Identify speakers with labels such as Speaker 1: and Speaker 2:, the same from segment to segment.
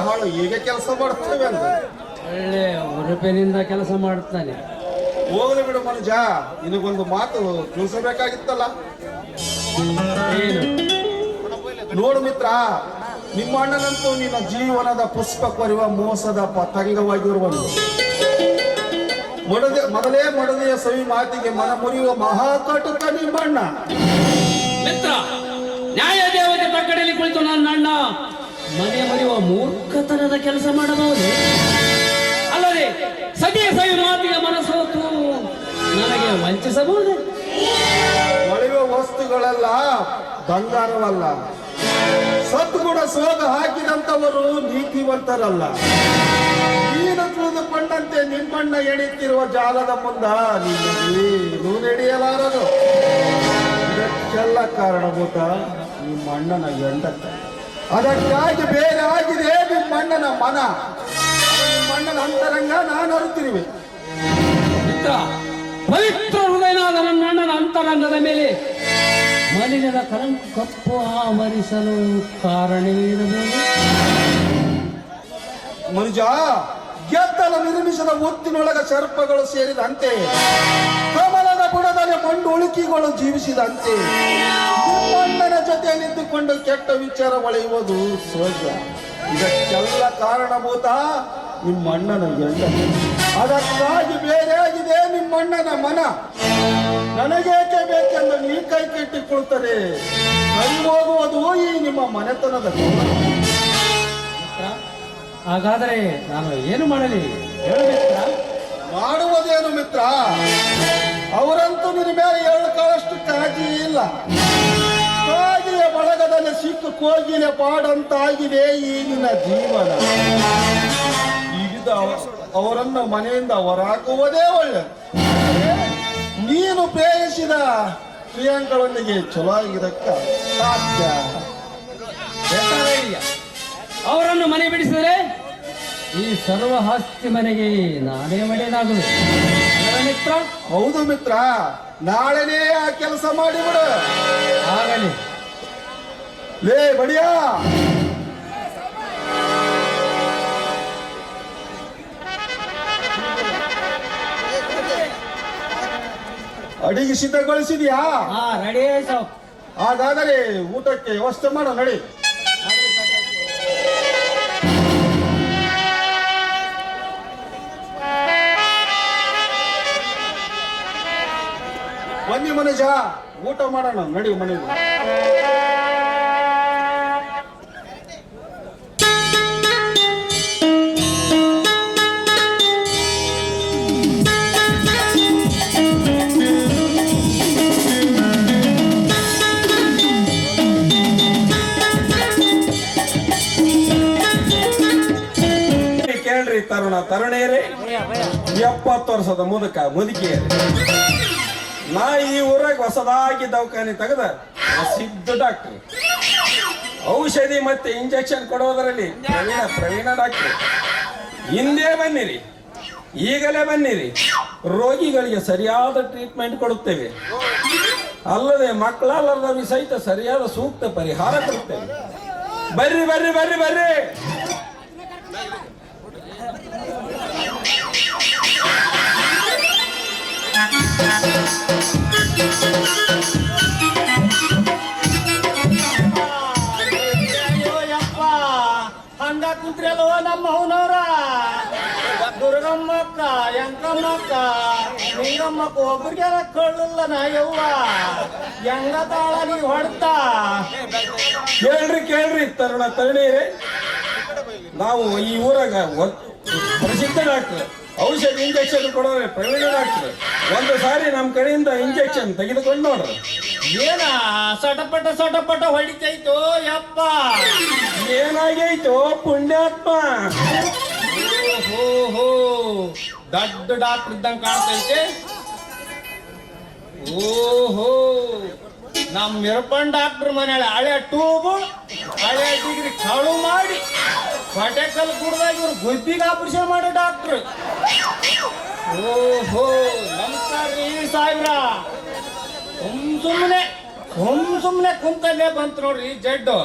Speaker 1: ಹಾಳು ಹೇಗೆ ಕೆಲಸ ಮಾಡ್ತೇವೆ ಅಂತ
Speaker 2: ಒಳ್ಳೆ ಉರುಪಿನಿಂದ ಕೆಲಸ ಮಾಡುತ್ತಾನೆ.
Speaker 1: ಹೋಗಲಿ ಬಿಡು ಮನುಜ, ನಿನಗೊಂದು ಮಾತು ತಿಳಿಸಬೇಕಾಗಿತ್ತಲ್ಲ.
Speaker 2: ಏನು?
Speaker 1: ನೋಡು ಮಿತ್ರ, ನಿಮ್ಮ ಅಣ್ಣನಂತೂ ನಿನ್ನ ಜೀವನದ ಪುಷ್ಪ ಕೊರೆಯುವ ಮೋಸದ ಪತಂಗವಾಗಿರುವನು. ಮೊದಲೇ ಮಡದೆಯ ಸವಿ ಮಾತಿಗೆ ಮನ ಮುರಿಯುವ ಮಹಾಕಟುಕ ನಿಮ್ಮಣ್ಣ.
Speaker 2: ಮಿತ್ರ, ನ್ಯಾಯ ದೇವತೆ ತಕ್ಕಡಲ್ಲಿ ಕುಳಿತು ನನ್ನ ಅಣ್ಣ ಮನೆ ಮರೆಯುವ ಮೂರ್ಖತನದ ಕೆಲಸ ಮಾಡಬಹುದು. ಅಲ್ಲದೆ ಸತಿಯ ಸವಿ ಮಾತಿಗೆ ಮನಸ್ಸೋತು ನನಗೆ ವಂಚಿಸಬಹುದು.
Speaker 1: ಒಳೆಯುವ ವಸ್ತುಗಳೆಲ್ಲ ಬಂಗಾರವಲ್ಲ. ಸದ್ಗುಣ ಸೋಗ ಹಾಕಿದಂತವರು ನೀತಿವಂತರಲ್ಲ. ನೀನು ತಿಳಿದುಕೊಂಡಂತೆ ನಿಮ್ಮಣ್ಣ ಎಣಿತಿರುವ ಜಾಲದ ಮುಂದ ನೀನು ನಡೆಯಲಾರದು. ಇದಕ್ಕೆಲ್ಲ ಕಾರಣಭೂತ ನಿಮ್ಮಣ್ಣನ ಎಂಡತ್ತ. ಅದಕ್ಕಾಗಿ ಬೇರೆ ಆಗಿದೆ ನಿಮ್ಮಣ್ಣನ ಮನ, ನಿಮ್ಮಣ್ಣನ ಅಂತರಂಗ ನಾನು ಅರಿತಿರುವೆ.
Speaker 2: ಮಿತ್ರ, ಪವಿತ್ರ ಹೃದಯನಾದ ನನ್ನ ಅಣ್ಣನ ಅಂತರಂಗದ ಮೇಲೆ ಮಲಿನದ ಕಪ್ಪು ಆವರಿಸಲು ಕಾರಣವೇನಬಹುದು?
Speaker 1: ಮನುಜ, ಗೆದ್ದಲ ನಿರ್ಮಿಸಿದ ಒತ್ತಿನೊಳಗ ಸರ್ಪಗಳು ಸೇರಿದಂತೆ, ಕಮಲದ ಬುಡದಲ್ಲಿ ಮಂಡು ಉಳುಕಿಗಳು ಜೀವಿಸಿದಂತೆ ನಿಮ್ಮಣ್ಣನ ಜೊತೆ ನಿಂತುಕೊಂಡು ಕೆಟ್ಟ ವಿಚಾರ ಒಳೆಯುವುದು ಸಹಜ. ಇದಕ್ಕೆಲ್ಲ ಕಾರಣಭೂತ ನಿಮ್ಮಣ್ಣನ ಎಂಡ. ಅದಕ್ಕಾಗಿ ಬೇರೆಯಾಗಿದೆ ನಿಮ್ಮಣ್ಣನ ಮನ. ನನಗೇಕೆ ಬೇಕೆಂದು ನೀ ಕೈ ಕೆಟ್ಟಿಕೊಳ್ತದೆ. ಸರಿ ಹೋಗುವುದು ಈ ನಿಮ್ಮ ಮನೆತನದ ಗೌರವ.
Speaker 2: ಹಾಗಾದರೆ ನಾನು ಏನು ಮಾಡಲಿ ಹೇಳು ಮಿತ್ರ?
Speaker 1: ಮಾಡುವುದೇನು ಮಿತ್ರ, ಅವರಂತೂ ನಿನ್ನ ಮೇಲೆ ಎರಡು ಕಾಲಷ್ಟು ಕಾಳಜಿ ಇಲ್ಲ. ಕಾಗಿಯ ಬಳಗದಲ್ಲಿ ಸಿಕ್ಕು ಕೋಗಿಲೆ ಪಾಡಂತಾಗಿದೆ ಈ ನಿನ್ನ ಜೀವನ. ಈಗ ಅವರನ್ನು ಮನೆಯಿಂದ ಹೊರಹಾಕುವುದೇ ಒಳ್ಳೆಯದು. ನೀನು ಪ್ರೇಯಿಸಿದ ಪ್ರಿಯಾಂಕಳೊಂದಿಗೆ ಚಲೋ ಆಗಿದ್ದಕ್ಕ ಸಾಧ್ಯ.
Speaker 2: ಅವರನ್ನು ಮನೆ ಬಿಡಿಸಿದರೆ ಈ ಸರ್ವ ಆಸ್ತಿ ಮನೆಗೆ ನಾನೇ ಒಡೆಯದಾಗುವೆ. ಮಿತ್ರ,
Speaker 1: ಹೌದು ಮಿತ್ರ, ನಾಳೆನೇ ಆ ಕೆಲಸ ಮಾಡಿಬಿಡು.
Speaker 2: ಆಗಲಿ.
Speaker 1: ಲೇ ಬಡಿಯಾ, ಅಡಿಗೆ ಸಿದ್ಧಗೊಳಿಸಿದ್ಯಾ?
Speaker 2: ರೆಡಿ ಆಯ್ತು.
Speaker 1: ಹಾಗಾದರೆ ಊಟಕ್ಕೆ ವ್ಯವಸ್ಥೆ ಮಾಡೋ ನಡಿ. ಬನ್ನಿ ಮನುಜ, ಊಟ ಮಾಡೋಣ ನಡಿ ಮನೆಗೆ. ಕೇಳ್ರಿ ತರುಣಿಯರೇ, 70 ವರ್ಷದ ಮುದುಕಿಯರೇ, ನಾ ಈ ಊರಾಗ ಹೊಸದಾಗಿ ದವಾಖಾನೆ ತೆಗೆದ ಪ್ರಸಿದ್ಧ ಡಾಕ್ಟರ್. ಔಷಧಿ ಮತ್ತೆ ಇಂಜೆಕ್ಷನ್ ಕೊಡೋದರಲ್ಲಿ ಪ್ರವೀಣ ಡಾಕ್ಟರ್. ಹಿಂದೆ ಬನ್ನಿರಿ, ಈಗಲೇ ಬನ್ನಿರಿ, ರೋಗಿಗಳಿಗೆ ಸರಿಯಾದ ಟ್ರೀಟ್ಮೆಂಟ್ ಕೊಡುತ್ತೇವೆ. ಅಲ್ಲದೆ ಮಕ್ಕಳಲ್ಲದ ಸಹಿತ ಸರಿಯಾದ ಸೂಕ್ತ ಪರಿಹಾರ ಕೊಡುತ್ತೇವೆ. ಬರ್ರಿ ಬರ್ರಿ ಬರ್ರಿ ಬರ್ರಿ.
Speaker 3: ಹಂಗ ಕುಂತ್ರೆಲ್ಲೋ ನಮ್ಮ ಅವನವ್ರ ದುರ್ಗಮ್ಮಕ್ಕ, ಯಂಕಮ್ಮಕ್ಕ, ನಿಂಗಮ್ಮಕ್ಕ ಒಬ್ರಿಗೆಲ್ಲ ಕೊಳ್ಳಲ್ಲ ನಾ ಯವ್ವ ಹೆಂಗ ತಾಳ ನೀ ಹೊಡ್ತಾ.
Speaker 1: ಕೇಳ್ರಿ ತರುಣಿಯರೇ, ನಾವು ಈ ಊರಾಗ ಪ್ರಸಿದ್ಧ ಡಾಕ್ಟರ್, ಔಷಧಿ ಇಂಜೆಕ್ಷನ್ ಕೊಡೋರೆ ಪ್ರವೀಣ ಡಾಕ್ಟರ್. ಒಂದು ಸಾರಿ ನಮ್ಮ ಕಡೆಯಿಂದ ಇಂಜೆಕ್ಷನ್ ತೆಗೆದುಕೊಂಡು ನೋಡ್ರಿ.
Speaker 3: ಏನ ಸಟಪಟ ಹೊಡಿತೈತೋ ಯಪ್ಪ?
Speaker 1: ಏನಾಗೈತೋ ಪುಣ್ಯಾತ್ಮ?
Speaker 3: ಓಹೋ, ದೊಡ್ಡ ಡಾಕ್ಟರ್ ಇದ್ದಂಗೆ ಕಾಣ್ತೈತೆ. ಓಹೋ, ನಮ್ಮ ಮಿರಪನ್ ಡಾಕ್ಟರ್ ಮನೆಯಲ್ಲಿ ಹಳೆ ಟ್ಯೂಬ್, ಹಳೆ ಡಿಗ್ರಿ ಕಳು ಮಾಡಿ ಹೊಟ್ಟೆಕಲ್ ಕುಡ್ದಾಗ ಇವ್ರು ಗುಬ್ಬಿಗೆ ಆಪರೇಷನ್ ಮಾಡೋ ಡಾಕ್ಟ್ರು. ಓಹೋ, ನಮಸ್ಕಾರ ರೀ ಸಾಹೇಬ್ರ. ಸುಮ್ಮನೆ ಕುಂತಲ್ಲೇ ಬಂತು ನೋಡ್ರಿ ಜಡ್ಡು.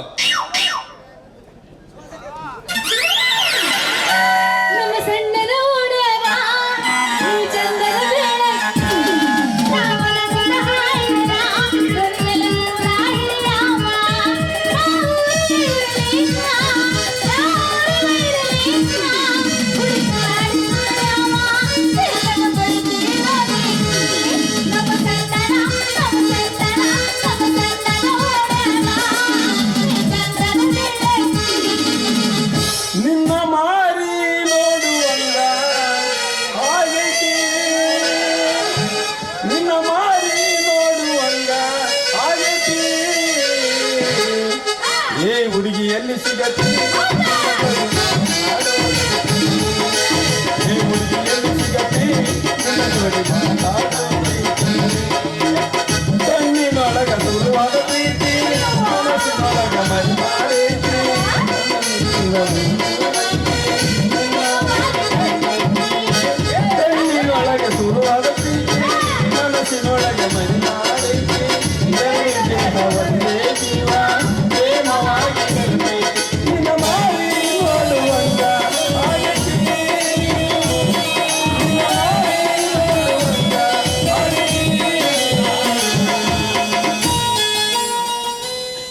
Speaker 1: ಸಿಗತಿ ಈ ಹುಡುಗಿಯಲ್ಲಿ ಸಿಗತಿ ನನ್ನ ಜೋಡಿ ಮಾತಾಡೋದೈತಿ. ಕಣ್ಣಿನೊಳಗ ಸುರುವಾದ ಪ್ರೀತಿ ಮನಸ್ಸಿನೊಳಗ ಮರಿ ಮಾಡೈತಿ. ಕಣ್ಣಿನೊಳಗ ಸುರುವಾದ ಪ್ರೀತಿ ಮನಸ್ಸಿನೊಳಗ ಮರಿ ಮಾಡೈತಿ. ದೇಹ ಒಂದೇ ಜೀವ ಪ್ರೇಮವಾಗಿ ಕಲ್ಪೈತಿ. ನಿನ್ನ ಮಾರಿ ನೋಡುವಂಗ ಆಗೈತಿ. ನಿನ್ನ ಮಾರಿ ನೋಡುವಂಗ ಆಗೈತಿ.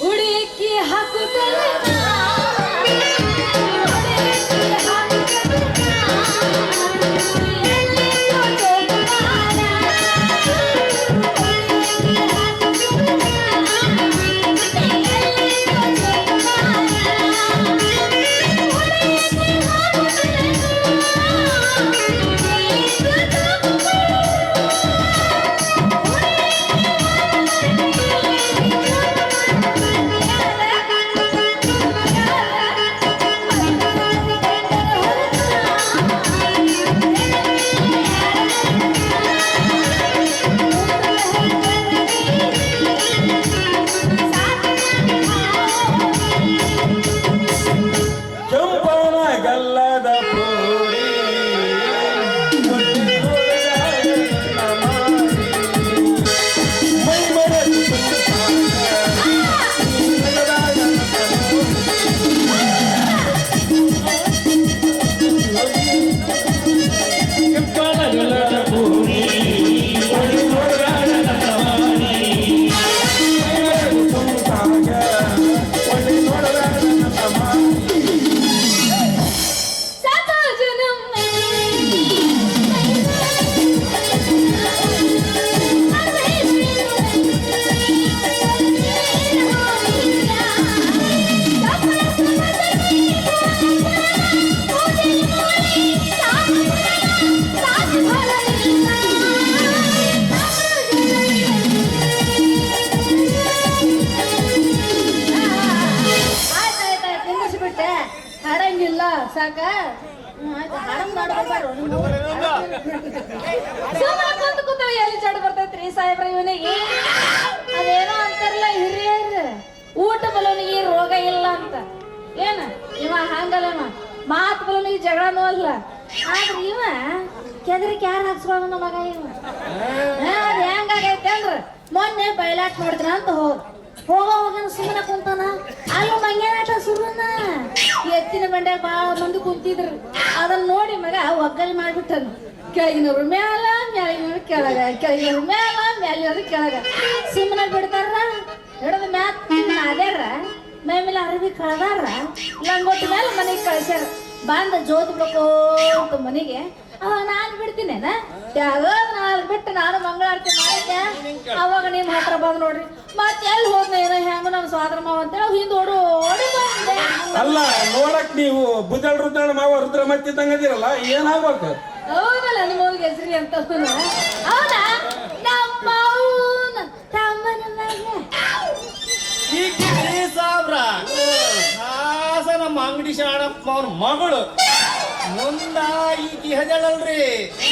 Speaker 4: ಉಡಿಕ್ಕಿ ಹಾಕುತ್ತಲೇ
Speaker 1: ಕೆಂಪನ ಗಲ್ಲದ ಪೋರಿ ಮೈ ಮರೆತು
Speaker 4: ನಿಲ್ಲಿಸ್ಬಿಟ್ಟೆ ಹಾಡಂಗಿಲ್ಲ ಸಾಕ ಆಯ್ತು ಹಾಡಂಗ್ ಮಾಡ್ಬಾರ್ದು ಕುಂತ ಕೂತ ಎಲ್ಲಿ ಚಡ್ ಬರ್ತೈತ್ರಿ ಸಾಹೇಬ್ರ ಇವನಿಗೆ ಅದೇನೋ ಅಂತಾರಲ್ಲ ಹಿರಿಯರು ಊಟ ಬಲವನಿಗೆ ರೋಗ ಇಲ್ಲ ಅಂತ ಏನ ಇವ ಹಂಗಲ್ಲವ ಮಾತು ಬಲವನಿಗೆ ಜಗಳನೂ ಅಲ್ಲ ಆದ್ರೆ ಇವ ಕೆದರಿಕೆ ಯಾರು ಹಾಕ್ಸ್ಕೊಳ್ಳೋಣ ಮಗ ಇವ ಅದ್ ಹೆಂಗಾಗೈತೆ ಅಂದ್ರ ಮೊನ್ನೆ ಬಯಲಾಟ್ ನೋಡಿದ್ರ ಅಂತ ಹೋಗೋನ ಸುಮ್ಮನೆ ಕುಂತಾನ ಅಲ್ಲ ಮಂಗೇನಾಟ ಸುಮ್ಮನ ಎತ್ತಿನ ಬಂಡ್ಯಾಗ ಬಾಳ ಮಂದಿ ಕುಂತಿದ್ರು ಅದನ್ನ ನೋಡಿ ಮಗ ಒಗ್ಗಲ್ ಮಾಡ್ಬಿಟ್ಟನು ಕೆಳಗಿನವ್ರು ಮ್ಯಾಲ ಮ್ಯಾಲಿನವ್ರು ಕೆಳಗ ಕೆಳಗಿನವ್ರು ಮ್ಯಾಲ ಮ್ಯಾಲಿನವ್ರು ಕೆಳಗ ಸುಮ್ಮನೆ ಬಿಡ್ತಾರ ಹಿಡಿದ ಮ್ಯಾತ್ ಅದ್ಯಾರ ಮೈ ಮೇಲೆ ಅರಬಿ ಕಳ್ದಾರ ಲಂಗೋಟಿ ಮೇಲೆ ಮನೆಗೆ ಕಳ್ಸ್ಯಾರ ಬಂದ ಜೋತ್ ಬಿಡ್ಕೋಂತ ಮನೆಗೆ ಅವಾಗ ನಾನು ಬಿಡ್ತೀನೇನ ನಾಲ್ಕು ಬಿಟ್ಟು ನಾನು ಮಂಗಳಾರತಿ ಮಾಡಿದ್ದೆ ಅವಾಗ ನಿಮ್ಮ ಹತ್ರ ಬಂದ್ ನೋಡ್ರಿ ಮತ್ತೆ ಎಲ್ಲಿ ಹೋದ್ನೇನೋ ಹೆಂಗ ನಮ್ಮ ಸ್ವಾದ್ರ ಮಾವ ಅಂತೇಳಿ ಹಿಂದ್ ಓಡಿ ಬಂದೆ
Speaker 1: ಅಲ್ಲ ನೋಡಕ್ ನೀವು ಬುದ್ಧಳ ರುದ್ರಣ ಮಾವ ರುದ್ರ ಮತ್ತಿದ್ದಂಗದಿರಲ್ಲ ಏನಾಗ್ಬೇಕು
Speaker 4: ಹೌದಲ್ಲ ನಿಮ್ಮ ಅವ್ರಿಗೆ ಹೆಸರಿ ಅಂತ ಹೌದಾ ನಮ್ಮ ಮಾವನ ತಮ್ಮನ ಮಗ
Speaker 3: ಈ ಸಾಬ್ರ ಹಾಸ ನಮ್ಮ ಅಂಗಡಿ ಶಾಣಪ್ಪ ಅವ್ರ ಮಗಳು ಮುಂದ ಈಕಿ ಹಜಳಲ್ರಿ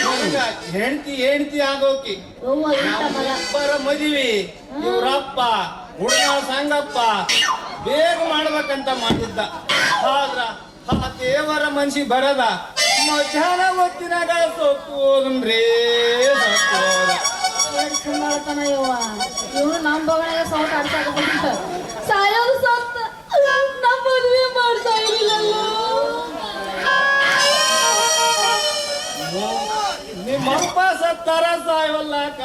Speaker 3: ನನಗ ಹೆಂಡತಿ ಆಗೋಕಿ
Speaker 4: ಅವ್ವ ಇಂಥ ಮಗ
Speaker 3: ಇಬ್ಬರ ಮದುವೆ ಇವ್ರಪ್ಪ ಹುಡುಗ ಸಂಗಪ್ಪ ಬೇಗ ಮಾಡ್ಬೇಕಂತ ಮಾಡಿದ್ದ ಆದ್ರ ಆ ದೇವರ ಮನ್ಸಿ ಬರದ ಮಧ್ಯಾಹ್ನ ಹೊತ್ತಿನಾಗ ಸೊತ್ತು ಹೋದ್ರಿ
Speaker 4: ಸುಮ್ಮನೆ ಇವ ಇವ್ರು ನಮ್ಮ ಬಗಣಾಗ ಸೌಟ್ ಆಡ್ಸಾಕ ಬಂದ ಸಾಯೋದು ಸತ್ತ ನಮ್ಮ ಮದುವೆ ಮಾಡ್ತಾ ಇರ್ಲಿಲ್ಲಲ್ಲ
Speaker 3: ನಿಮ್ಮಪ್ಪ ಸತ್ತಾರ ಸಾಯವಲ್ಲಾಕ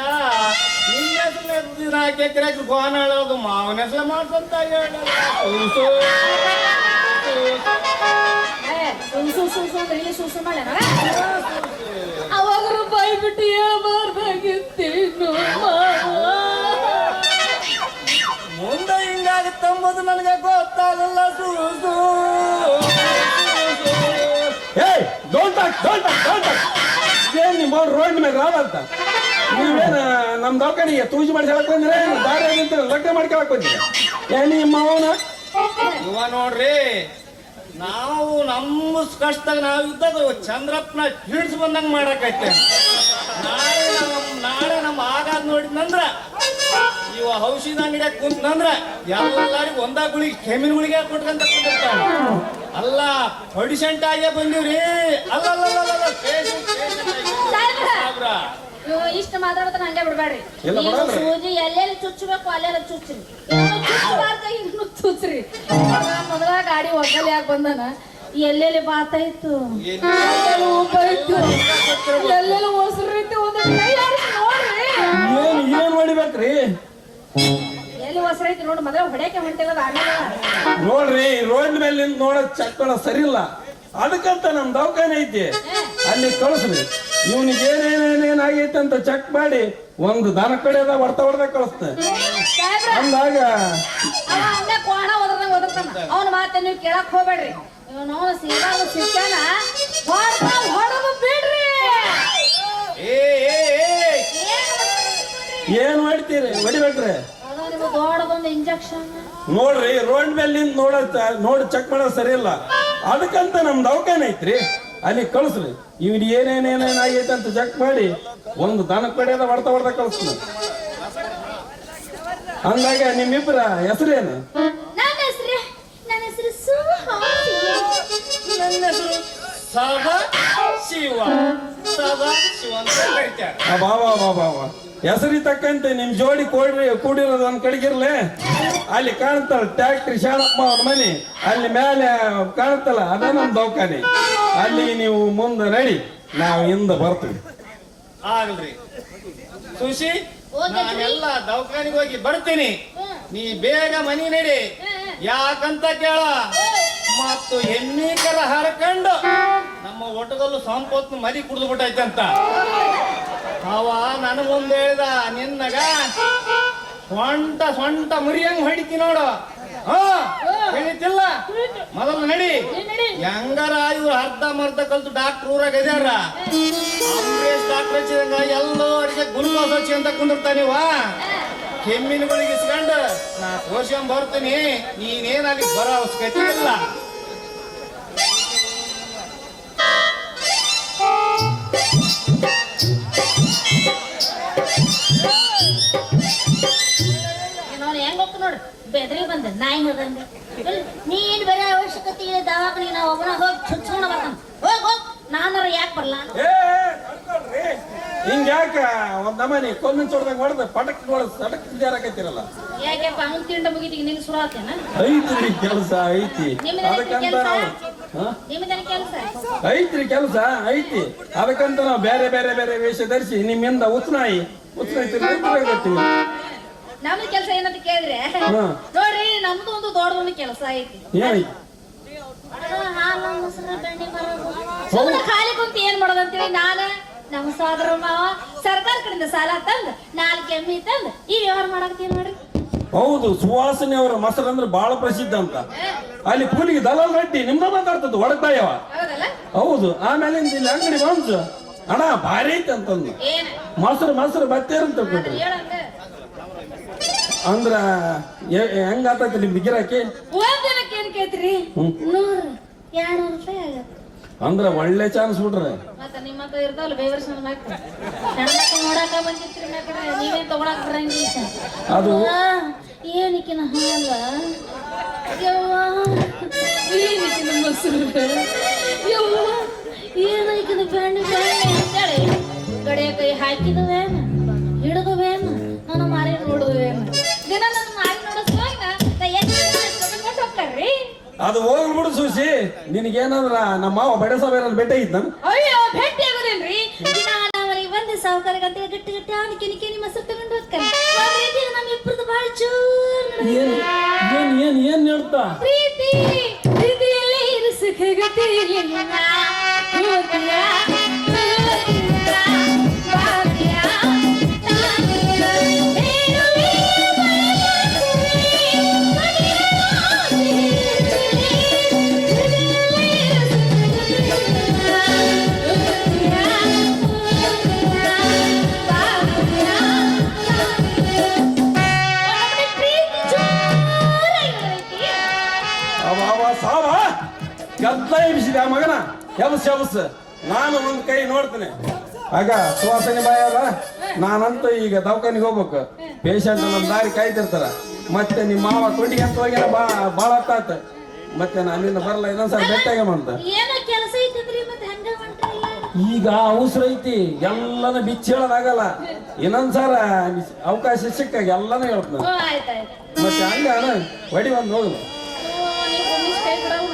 Speaker 3: ನಿನ್ನ ಹೆಸರು 4 ಎಕರೆ ಗೋನ ಹೇಳೋದು ಮಾವನ ಹೆಸರು ಮಾಡ್ಕೊಂತ ಹೇಳ
Speaker 4: ಸುಸು ಮಾಡ್ಯಾರ ಅವಾಗ ಬಾಯಿ ಬಿಟ್ಟು ಹೇಳ್ಬಾರ್ದಾಗಿತ್ತೇನು
Speaker 3: ಮುಂದೆ ಹಿಂಗಾಗತ್ತಂಬುದು ನನಗೆ ಗೊತ್ತಾಗಲ್ಲ ಸೂಸು
Speaker 1: ಏಯ್ ಡೋಂಟ್ ಏನ್ ನಿಮ್ಮ ರೋಡ್ ಮೇಲೆ ರಾವಂತ ನೀವೇನ ನಮ್ಮ ದವಾಖಾನಿಗೆ ತೂಜಿ ಮಾಡಿ ಹೇಳಕ್ ಬಂದ್ರೆ ದಾರಿ ನಿಂತ ಲಗ್ನ ಮಾಡ್ಕೊಳಕ್ ಬಂದಿರ ಏನ್ ನಿಮ್ಮ ಅವನ
Speaker 3: ಇವ ನೋಡ್ರಿ ನಾವು ನಮ್ಮ ಕಷ್ಟದಾಗ ನಾವು ಇದ್ದಾಗ ಚಂದ್ರಪ್ಪನ ಹಿಡ್ಸ್ ಬಂದಂಗ ಮಾಡಕೈತೆ. ನಾಳೆ ನಮ್ಮ ಆಗಾದ್ ನೋಡಿದ್ನಂದ್ರ ಇವ ಔಷಧ ಅಂಗಡಿಯಾಗ ಕುಂತಂದ್ರ ಎಲ್ಲರಿಗೂ ಒಂದ ಗುಳಿಗೆ ಕೆಮ್ಮಿನ ಗುಳಿಗೆ ಕೊಟ್ಕಂತ ಕುಂತಿರ್ತಾನ. ಅಲ್ಲ ಪಡಿಸೆಂಟ್ ಆಗೇ ಬಂದಿವ್ರಿ. ಅಲ್ಲ
Speaker 4: ಇಷ್ಟ ಮಾತಾಡ್ತಾನ ಹಂಗೆ ಬಿಡ್ಬೇಡ್ರಿ.
Speaker 1: ಇಲ್ಲ
Speaker 4: ನೀವು
Speaker 1: ಬಿಡಲ್ರಿ.
Speaker 4: ಸೂಜಿ ಎಲ್ಲೆಲ್ಲಿ ಚುಚ್ಚಬೇಕು ಅಲ್ಲೆಲ್ಲ ಚುಚ್ಚ್ರಿ, ಇನ್ನೂ ಚುಚ್ಚ್ರಿ. ಮೊದಲ ಗಾಡಿ ಒಗ್ಗಲ್ಲಿ ಯಾಕೆ ಬಂದಾನ, ಎಲ್ಲೆಲ್ಲಿ ಬಾತಾಯ್ತು, ಎಲ್ಲೆಲ್ಲಿ ಉಬ್ಬಾಯ್ತು, ಎಲ್ಲೆಲ್ಲಿ ಮೊಸರು ಇತ್ತು, ಒಂದೊಂದು ಕೈ ಆಡಿಸಿ ನೋಡ್ರಿ.
Speaker 1: ಏನ್ ಹೊಡಿಬೇಕ್ರಿ?
Speaker 4: ಎಲ್ಲಿ ಮೊಸರು ಐತಿ ನೋಡಿ, ಮೊದಲ ಹೊಡ್ಯಾಕೆ ಹೊಂಟಿಲ್ಲ ಆಮೇಲೆ
Speaker 1: ನೋಡ್ರಿ, ರೋಡ್ ಮೇಲೆ ನಿಂತು ನೋಡಕ್ ಚಕ್ಕಳ ಸರಿ ಇಲ್ಲ. ಅದಕ್ಕಂತ ನಮ್ ದವಾಖಾನೆ ಐತಿ, ಅಲ್ಲಿ ಕಳಿಸ್ರಿ. ಇವನಿಗೆ ಏನೇನೇನೇನಾಗೈತೆ ಅಂತ ಚೆಕ್ ಮಾಡಿ ಒಂದು ದನ ಕಡೆದ ಹೊಡ್ದ ಕಳಿಸ್ತೇನೆ. ಅಂದಾಗ
Speaker 4: ಅವ ಹಂಗ ಕೋಣ ಒದರ್ತಾನ. ಅವನ ಮಾತೆ ನೀವು ಕೇಳಕ್ ಹೋಗ್ಬೇಡ್ರಿ. ಇವನು ಸೀದಾ ಸಿಕ್ಕಾನ ಹೊಡೆದು ಬಿಡ್ರಿ.
Speaker 1: ಏನ್ ಮಾಡ್ತೀರಿ? ಹೊಡಿಬೇಕ್ರಿ?
Speaker 4: ಅದು ನಿಮ್ಗೆ ದೊಡ್ಡದೊಂದು ಇಂಜೆಕ್ಷನ್.
Speaker 1: ನೋಡ್ರಿ, ರೋಡ್ ಮೇಲೆ ನಿಂತು ನೋಡಿ ಚೆಕ್ ಮಾಡೋದು ಸರಿ ಇಲ್ಲ. ಅದಕ್ಕಂತ ನಮ್ ದವಾಖಾನೆ ಐತ್ರಿ, ಅಲ್ಲಿ ಕಳಿಸ್ರಿ. ಇವ್ನು ಏನೇನೇನೇನಾಗೈತೆ ಅಂತ ಚೆಕ್ ಮಾಡಿ ಒಂದು ದನ ಕಡೆದ ಹೊಡ್ದ ಕಳಿಸ್ತೀನಿ. ಹಂಗಾಗಿ ನಿಮ್ಮಿಬ್ಬರ ಹೆಸರೇನು?
Speaker 4: ನನ್ನ ಹೆಸರು ಸುಹಾಸಿನಿ.
Speaker 3: ನನ್ನ ಹೆಸರು ಸದಾ ಶಿವ ಅಂತ ಕರಿತಾರೆ.
Speaker 1: ಬಾಬಾ ಹೆಸರಿ ತಕ್ಕಂತೆ ನಿಮ್ ಜೋಡಿ ಕೂಡಿರೋದು ಒಂದ್ ಕಡೆಗಿರ್ಲೆ. ಅಲ್ಲಿ ಕಾಣ್ತಾಳ ಟ್ಯಾಕ್ಟ್ರಿ ಶಾಣಪ್ಪ ಅವ್ರ ಮನೆ, ಅಲ್ಲಿ ಮೇಲೆ ಕಾಣ್ತಲ್ಲ, ಅದ ನಮ್ ದವಾಖಾನೆ. ಅಲ್ಲಿ ನೀವು ಮುಂದೆ ನಡಿ, ನಾವು ಹಿಂದೆ ಬರ್ತೀವಿ.
Speaker 3: ಆಗ್ಲ್ರಿ ಸುಶಿ, ನಾನೆಲ್ಲ ದವಾಖಾನಿಗೆ ಹೋಗಿ ಬರ್ತೀನಿ. ನೀ ಬೇಗ ಮನಿ ನಡಿ. ಯಾಕಂತ ಕೇಳ, ಮತ್ತು ಎಣ್ಣೀಕರ ಹರ್ಕೊಂಡು ನಮ್ಮ ಒಟ್ಟಗಲ್ಲು ಸಂಪತ್ತು ಮದಿ ಕುಡಿದು ಬಿಟ್ಟೈತಂತ. ಅವ ನನ್ನ ಮುಂದೆ ಹೇಳ್ದ, ನಿನ್ನಗ ಸೊಂಟ ಮುರಿಯಂಗ್ ಹೊಡಿತಿ ನೋಡು. ಹೇಳಿತಿಲ್ಲ, ಮೊದಲು ನಡಿ. ಹೆಂಗಾರ ಇವ್ರು ಅರ್ಧ ಮರ್ಧ ಕಲ್ತು ಡಾಕ್ಟರ್ ಊರಾಗ ಇದಾರ. ಅಂಬರೀಶ್ ಡಾಕ್ಟರ್ ಹಚ್ಚಿದಂಗ ಎಲ್ಲೋ ಅಡಿಗೆ ಗುಲ್ಕೋಸ್ ಹಚ್ಚಿ ಅಂತ ಕುಂದಿರ್ತಾನಿವ. ಕೆಮ್ಮಿನಗಳಿಗೆ ಇಸ್ಕೊಂಡು ನಾ ತೋರ್ಸ್ಕೊಂಡ್ ಬರ್ತೀನಿ. ನೀನೇನಾಗಿ ಬರೋ ಅವಶ್ಯಕತೆ ಇಲ್ಲ.
Speaker 4: ಹೆಂಗ್ ಹೋಗ್ತು ನೋಡ್ರಿ, ಬೆದ್ರಿ ಬಂದ ನಾಯಿ ಹೋದಂಗ. ನೀನ್ ಬೇರೆ ಅವಶ್ಯಕತೆ ಇದೆ ದವಾಖಾನೆ, ನಾವು ಒಬ್ಬನ ಹೋಗಿ ಚುಚ್ಕೊಂಡ ಬರ್ತಾನ. ಹೋಗ್ ನಾನಾರ ಯಾಕೆ ಬರ್ಲ?
Speaker 1: ಹಿಂಗ್ಯಾಕ ಒಂದ್ ನಮನಿ ಕೊಮ್ಮಿನ ಚೋಡ್ದಾಗ ಹೊಡೆದ ಪಟಕ್ ಸಡಕ್ ಜಾರಕತ್ತಿರಲ್ಲ.
Speaker 4: ಯಾಕೆಪ್ಪ ಅವ್ನು ತಿಂಡ ಮುಗಿತಿಗೆ ನಿಂಗೆ ಶುರು ಆತೇನ?
Speaker 1: ಐತ್ರಿ ಕೆಲಸ ಐತಿ, ಅದಕ್ಕಂತ ನಾವು
Speaker 4: ನಿಮ್ದೇನ ಕೆಲಸ
Speaker 1: ಐತ್ರಿ ಕೆಲಸ ಐತಿ. ಅದಕ್ಕಂತ ನಾವು ಬೇರೆ ಬೇರೆ ಬೇರೆ ವೇಷ ಧರಿಸಿ ನಿಮ್ಮಿಂದ ಉತ್ನಾಯಿ ತಿರ್ಗಿ.
Speaker 4: ನಮ್ದು ಕೆಲಸ ಏನಂತ ಕೇಳಿದ್ರೆ ನೋಡ್ರಿ, ನಮ್ದು ಒಂದು ದೊಡ್ಡದೊಂದು ಕೆಲಸ ಐತಿ. ಹಾಲು ಮೊಸರು ಬೆಣ್ಣೆ ಬರೋದು ಖಾಲಿ ಕುಂತ ಏನ್ ಮಾಡೋದಂತೀವಿ. ನಾನು ನಮ್ಮ ಸೋದರ ಮಾವ ಸರ್ಕಾರ ಕಡೆಯಿಂದ ಸಾಲ ತಂದು 4 ಎಮ್ಮಿ ತಂದು ಈ ವ್ಯವಹಾರ ಮಾಡಾಕ್ತೀವಿ ನೋಡ್ರಿ.
Speaker 1: ಹೌದು, ಸುವಾಸನೆ ಅವರ ಮೊಸರು ಅಂದ್ರೆ ಬಹಳ ಪ್ರಸಿದ್ಧ ಅಂತ. ಅಲ್ಲಿ ಕೂಲಿಗೆ ದಲಾಲ್ ರೆಡ್ಡಿ ನಿಮ್ದ ಮಾತಾಡ್ತದ ಒಡಗ್ತಾಯವ. ಹೌದು, ಆಮೇಲೆ ಇಲ್ಲಿ ಅಂಗಡಿ ಬಂತು, ಅಣ್ಣ ಭಾರಿ ಐತೆ ಅಂತಂದು ಮೊಸರು ಬತ್ತೇರಂತ ಕೊಟ್ರಿ. ಅಂದ್ರ ಹೆಂಗ ಆತೈತಿ ನಿಮ್ ಗಿರಾಕಿ?
Speaker 4: ಒಂದ್ ದಿನಕ್ಕೆ ಏನ್ ಕೇಳ್ತೀರಿ? 100-200 ರೂಪಾಯಿ ಆಗತ್ತೆ.
Speaker 1: ಅಂದ್ರ ಒಳ್ಳೆ ಚಾನ್ಸ್ ಬಿಡ್ರಿ.
Speaker 4: ಮತ್ತ ನಿಮ್ಮ ಹತ್ರ ಇರ್ತಾವಲ್ಲ ಬೇವರ್ಸನ ಮಕ್ಕಳು ನೋಡಾಕ ಬಂದಿತ್ರಿ, ನೀವೇನ್ ತಗೊಳಕ್ ಬರಂಗಿಲ್ಲ.
Speaker 1: ಅದು
Speaker 4: ಏನಿಕಿನ ಹಾಲ, ಯವ್ವ ಏನಿಕಿನ ಮೊಸರು, ಯವ್ವ ಏನಕಿನ ಬೆಣ್ಣೆ ಅಂತೇಳಿ ಗಡಿಯ ಕೈ ಹಾಕಿದವೇನ ಹಿಡಿದುವೇನ ನಾನು ಮಾರಿ ನೋಡುವೇನ. ದಿನ ನನ್ನ ಮಾರಿ ನೋಡಿಸ್ವಾಗ ಎಷ್ಟು ಹೋಗ್ತಾರ್ರಿ.
Speaker 1: ಅದು ಹೋಗ್ಬಿಡು ಸುಶಿ, ನಿನಗೇನಂದ್ರ ನಮ್ಮ ಮಾವ ಬಡಸಾಬೇರಲ್ಲಿ ಭೇಟಿ ಆಗಿದ್ದ.
Speaker 4: ಅಯ್ಯೋ ಭೇಟಿ ಆಗೋದೇನ್ರಿ, ದಿನ ನಾವರಿಗೆ ಬಂದು ಸಾವುಕಾರಿಗೆ ಅಂತ ಗಟ್ಟಿ ಗಟ್ಟಿ ಅವನು ಕೆನಿ ಮೊಸರು ತಗೊಂಡು ಹೋಗ್ತಾನೆ. ನಮ್ಮಿಬ್ಬರದು ಬಹಳ ಚೂರ್
Speaker 1: ಏನ್ ಹೇಳ್ತಾ?
Speaker 4: ಪ್ರೀತಿಯಲ್ಲಿ ಸುಖ ಗತಿಯಲ್ಲಿ
Speaker 1: ಎಬ್ಸ್ ನಾನು ಒಂದ್ ಕೈ ನೋಡ್ತೇನೆ. ಆಗ ಸುವಾಸನೆ ಬಾಯಲ್ಲ, ನಾನಂತೂ ಈಗ ದವಾಖಾನಿಗೆ ಹೋಗ್ಬೇಕು. ಪೇಷಂಟ್ ನಮ್ಮ ದಾರಿ ಕಾಯ್ತಿರ್ತಾರ. ಮತ್ತೆ ನಿಮ್ಮ ಮಾವ ತೊಂಡಿಗೆ ಅಂತ ಹೋಗ್ಯಾನ, ಭಾಳ ಹೊತ್ತಾತ. ಮತ್ತೆ ನಾನು ಅಲ್ಲಿಂದ ಬರಲ್ಲ, ಇನ್ನೊಂದ್ಸಲ ಬೆಟ್ಟಾಗಮಂತ.
Speaker 4: ಏನೋ ಕೆಲಸ ಐತಿದ್ರಿ ಮತ್ತೆ ಹಂಗ ಹೊಂಟ್ರಲ್ಲ.
Speaker 1: ಈಗ ಅವಸರ ಐತಿ, ಎಲ್ಲಾನು ಬಿಚ್ಚಿ ಹೇಳೋದಾಗಲ್ಲ. ಇನ್ನೊಂದ್ಸಲ ಅವಕಾಶ ಸಿಕ್ಕಾಗ ಎಲ್ಲಾನು ಹೇಳ್ತೀನಿ.
Speaker 4: ಓ ಆಯ್ತಾಯ್ತು.
Speaker 1: ಮತ್ತೆ ಹಂಗ ಹೊಡಿ ಒಂದು ಹೋಗಲ್ಲ.
Speaker 4: ನೀವು ಒಮ್ಮಿಸ್ ಕೈ ಬಿಡವ್ನ.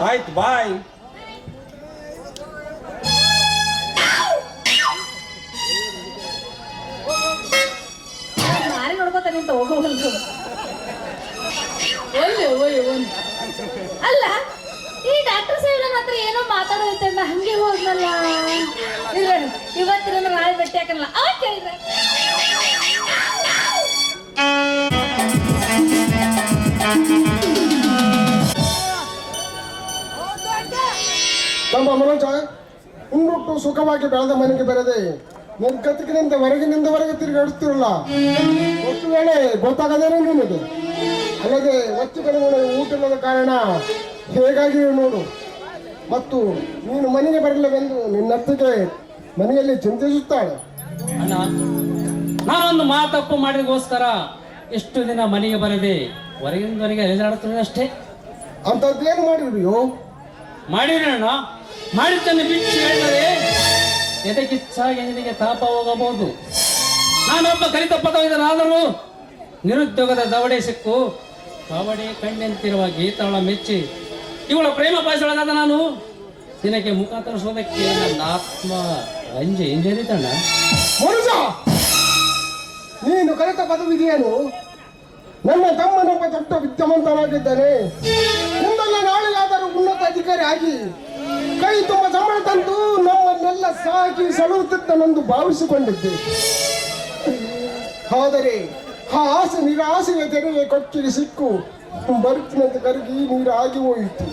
Speaker 1: ಆಯ್ತು, ಬಾಯ್.
Speaker 4: ಮಾರಿ ನೋಡ್ಕೋತ ನಿಂತ ಹೋಗೋವಲ್ದು. ಅಲ್ಲ, ಈ ಡಾಕ್ಟರ್ ಸಾಹೇಬ್ರ ಮಾತ್ರ ಏನೋ ಮಾತಾಡೋದೈತೆ ಅಂದ ಹಂಗೆ ಹೋದ್ನಲ್ಲ. ಇಲ್ಲ ಇವತ್ತಿನ ನಾಳೆ ಭೇಟಿ ಹಾಕಲ್ಲ. ಕೇಳಿದ್ರೆ
Speaker 5: ನಮ್ಮ ಮನೋಜ ಉಂಡುಟ್ಟು ಸುಖವಾಗಿ ಬೆಳೆದ ಮನೆಗೆ ಬೆಳೆದೆ ನಿರ್ಗತಿಕಿನಿಂದ ಹೊರಗೆ ತಿರುಗಾಡುತ್ತಿರಲ್ಲ. ಒಂದು ವೇಳೆ ಗೊತ್ತಾಗದೇನೆ ನಿನಗೆ. ಅಲ್ಲದೆ ವಸ್ತುಗಳಿಗೆ ಊಟದ ಕಾರಣ ಹೇಗಾಗಿ ನೋಡು. ಮತ್ತು ನೀನು ಮನೆಗೆ ಬರಲಿವೆಂದು ನಿನ್ನತ್ತಿಗೆ ಮನೆಯಲ್ಲಿ ಚಿಂತಿಸುತ್ತಾಳೆ.
Speaker 2: ಅಣ್ಣ, ನಾನೊಂದು ಮಾತಪ್ಪು ಮಾಡಿದಗೋಸ್ಕರ ಎಷ್ಟು ದಿನ ಮನೆಗೆ ಬರದೆ ಹೊರಗಿನವರೆಗೆ ಅಲೆದಾಡುತ್ತದೆ ಅಷ್ಟೇ.
Speaker 5: ಅಂಥದ್ದೇನು ಮಾಡಿದೆಯೋ?
Speaker 2: ಮಾಡಿರೋಣ, ಮಾಡಿದ್ದನ್ನು ಬಿಚ್ಚಿ ಹೇಳಿದರೆ ಎದೆಕಿಚ್ಚಾಗಿ ನಿನಗೆ ತಾಪ ಹೋಗಬಹುದು. ನಾನೊಬ್ಬ ಕಲಿತ ಪದವಿದನಾದರೂ ನಿರುದ್ಯೋಗದ ದವಡೆ ಸಿಕ್ಕು ಕವಡೆ ಕಣ್ಣೆಂತಿರುವ ಗೀತಗಳ ಮೆಚ್ಚಿ ಇವಳ ಪ್ರೇಮ ಪಾಯಸೊಳಗಾದ ನಾನು ನಿನಗೆ ಮುಖ ತರಿಸೋದಕ್ಕೆ ನನ್ನ ಆತ್ಮ ಹಿಂಜರಿತಣ್ಣ.
Speaker 5: ಮನುಜ, ನೀನು ಕಲಿತ ಪದವಿದೆಯೇನು? ನನ್ನ ತಮ್ಮನೊಬ್ಬ ದೊಡ್ಡ ವಿದ್ಯಾವಂತನಾಗಿದ್ದಾನೆ. ಮುಂದಲ್ಲ ನಾಳೆಗಾದರೂ ಉನ್ನತ ಅಧಿಕಾರಿ ಆಗಿ ಕೈ ತುಂಬ ಸಂಬಳ ತಂದು ಸಾಕಿ ಸಲುಹುತ್ತಿದ್ದನೆಂದು ಭಾವಿಸಿಕೊಂಡಿದ್ದೆ. ಆದರೆ ಆ ಆಸೆ ನಿರಾಸೆಯ ತೆರೆಗೆ ಕೊಚ್ಚಿಗೆ ಸಿಕ್ಕು ಬರುತ್ತಿನಂತೆ ಕರಗಿ ನೀರಾಗಿ ಹೋಯಿತು.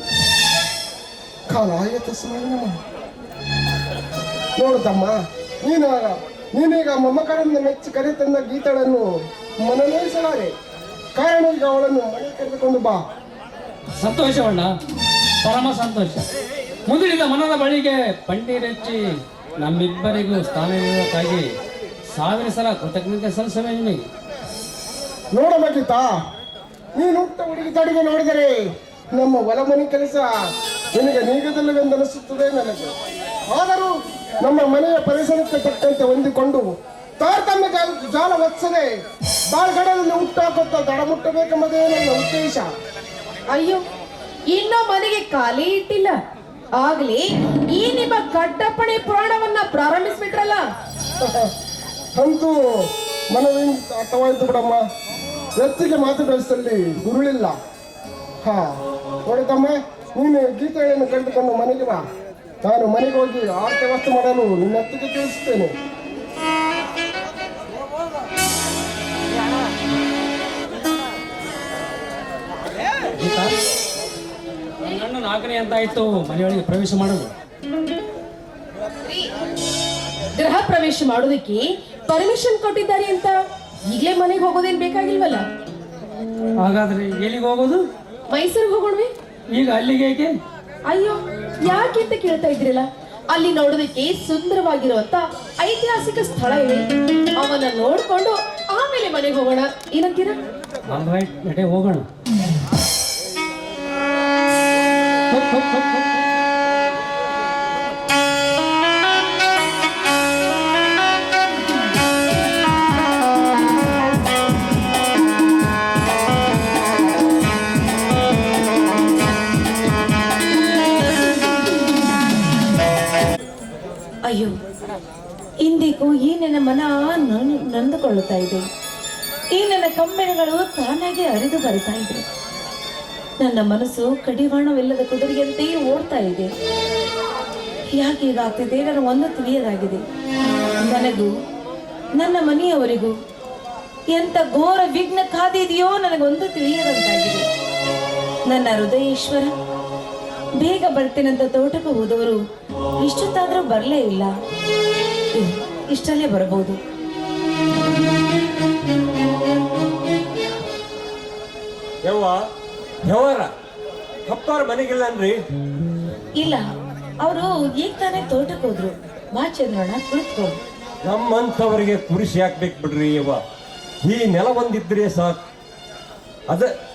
Speaker 5: ಕಾಲಾಯ ತಸ್ಮೈ ನಮಃ. ನೋಡು ತಮ್ಮ, ನೀನೀಗ ಮೊಮ್ಮಕ್ಕಳನ್ನು ಮೆಚ್ಚಿ ಕರೆತಂದ ಗೀತಳನ್ನು ಮನನೋಯಿಸಲಾರೆ. ಕಾರಣ ಈಗ ಅವಳನ್ನು ಮನೆ ಕರೆದುಕೊಂಡು ಬಾ.
Speaker 2: ಸಂತೋಷವಣ್ಣ, ಪರಮ ಸಂತೋಷ. ಮುದುಡಿದ ಮನದ ಬಳಿಗೆ ಪಂಡಿರೆಚ್ಚಿ ನಮ್ಮಿಬ್ಬರಿಗೂ ಸ್ಥಾನ ನೀಡುವುದಕ್ಕಾಗಿ 1000 ಸಲ ಕೃತಜ್ಞತೆ ಸಲ್ಲಿಸುವೆ ನಿನಗೆ.
Speaker 5: ನೋಡಬೇಕಿತ್ತಾ, ನೀನು ಹುಟ್ಟ ಹುಡುಗಿ ತಡೆಗೆ ನೋಡಿದರೆ ನಮ್ಮ ಹೊಲಮನೆ ಕೆಲಸ ನಿನಗೆ ನೀಗದಲ್ಲವೆಂದನಿಸುತ್ತದೆ ನನಗೆ. ಆದರೂ ನಮ್ಮ ಮನೆಯ ಪರಿಸರಕ್ಕೆ ತಕ್ಕಂತೆ ಹೊಂದಿಕೊಂಡು ತಾರತಮ್ಯ ಜಾಲ ಒತ್ಸದೆ ಬಾಳ್ಗಡಲನ್ನು ಹುಟ್ಟಾಕೊತ್ತ ದಡ ಮುಟ್ಟಬೇಕೆಂಬುದೇ ನನ್ನ ಉದ್ದೇಶ.
Speaker 6: ಅಯ್ಯೋ, ಇನ್ನೂ ಮನೆಗೆ ಖಾಲಿ ಇಟ್ಟಿಲ್ಲ, ಆಗ್ಲಿ ಈ ನಿಮ್ಮ ಕಟ್ಟಪ್ಪಣೆ ಪುರಾಣವನ್ನ ಪ್ರಾರಂಭಿಸ್ಬಿಟ್ರಲ್ಲ.
Speaker 5: ಅಂತೂ ಮನವಿಂದ ಅರ್ಥವಾಯಿತು ಬಿಡಮ್ಮ. ಹೆಚ್ಚಿಗೆ ಮಾತು ಬೆಳೆಸಲ್ಲಿ ಗುರುಳಿಲ್ಲ. ಹಾ ನೋಡಿದಮ್ಮ, ನೀನು ಗೀತೆಯನ್ನು ಕಂಡುಕೊಂಡು ಮನೆಗೆ ಬಾ. ನಾನು ಮನೆಗೆ ಹೋಗಿ ಆರತಿ ವಸ್ತು ಮಾಡಲು ನಿನ್ನ ಹತ್ತಿಗೆ ತಿಳಿಸುತ್ತೇನೆ.
Speaker 2: ಗೀತಾ, ನನ್ನ ನಾಲ್ಕನೇ ಅಂತ ಆಯ್ತು ಮನೆಯೊಳಗೆ ಪ್ರವೇಶ ಮಾಡೋದು.
Speaker 6: ಗೃಹ ಪ್ರವೇಶ ಮಾಡೋದಕ್ಕೆ ಪರ್ಮಿಷನ್ ಕೊಟ್ಟಿದ್ದಾರೆ ಅಂತ ಈಗಲೇ ಮನೆಗೆ ಹೋಗೋದೇನ್ ಬೇಕಾಗಿಲ್ವಲ್ಲ.
Speaker 2: ಹಾಗಾದ್ರೆ ಎಲ್ಲಿಗೆ ಹೋಗೋದು?
Speaker 6: ಮೈಸೂರಿಗೆ ಹೋಗೋಣವೆ.
Speaker 2: ಈಗ ಅಲ್ಲಿಗೆ ಏಕೆ?
Speaker 6: ಅಯ್ಯೋ, ಯಾಕೆ ಅಂತ ಕೇಳ್ತಾ ಇದ್ರಲ್ಲ, ಅಲ್ಲಿ ನೋಡೋದಕ್ಕೆ ಸುಂದರವಾಗಿರುವಂತ ಐತಿಹಾಸಿಕ ಸ್ಥಳ ಇದೆ. ಅವನ್ನ ನೋಡ್ಕೊಂಡು ಆಮೇಲೆ ಮನೆಗೆ ಹೋಗೋಣ, ಏನಂತೀರಾ?
Speaker 2: ಆಲ್ ರೈಟ್, ನಡೆ ಹೋಗೋಣ.
Speaker 6: ಅಯ್ಯೋ, ಇಂದಿಗೂ ಈ ನನ್ನ ಮನ ನೊಂದುಕೊಳ್ಳುತ್ತಾ ಇದೆ. ಈ ನನ್ನ ಕಂಬೆಣಗಳು ತಾನಾಗೆ ಅರಿದು ಬರಿತಾ ಇದೆ. ನನ್ನ ಮನಸ್ಸು ಕಡಿವಾಣವಿಲ್ಲದ ಕುದುರೆಯಂತೆ ಓಡ್ತಾ ಇದೆ. ಯಾಕೆ ಹೀಗಾಗ್ತಿದೆ ನನಗೆ ಒಂದು ತಿಳಿಯದಾಗಿದೆ. ನನಗೂ ನನ್ನ ಮನೆಯವರಿಗೂ ಎಂತ ಘೋರ ವಿಘ್ನ ಕಾದಿದೆಯೋ ನನಗೊಂದು ತಿಳಿಯದಂತಾಗಿದೆ. ನನ್ನ ಹೃದಯೇಶ್ವರ ಬೇಗ ಬರ್ತೇನಂತ ತೋಟಕ್ಕೆ ಹೋದವರು ಇಷ್ಟೊತ್ತಾದ್ರೂ ಬರಲೇ ಇಲ್ಲ. ಇಷ್ಟಲ್ಲೇ ಬರಬಹುದು.
Speaker 1: ಯವ್ವಾರ ಕಪ್ಪಾರ ಮನೆಗಿಲ್ಲನ್ರಿ?
Speaker 6: ಇಲ್ಲ, ಅವರು ಈಗ ತಾನೇ ತೋಟಕ್ಕೆ ಹೋದ್ರು. ಬಾ ಚಂದ್ರಣ್ಣ, ಕುಳಿತುಕೋ.
Speaker 1: ನಮ್ಮಂಥವರಿಗೆ ಕುರಿಸಿ ಹಾಕ್ಬೇಕು ಬಿಡ್ರಿ ಯವ್ವ. ಈ ನೆಲ ಒಂದಿದ್ರೆ ಸಾಕು.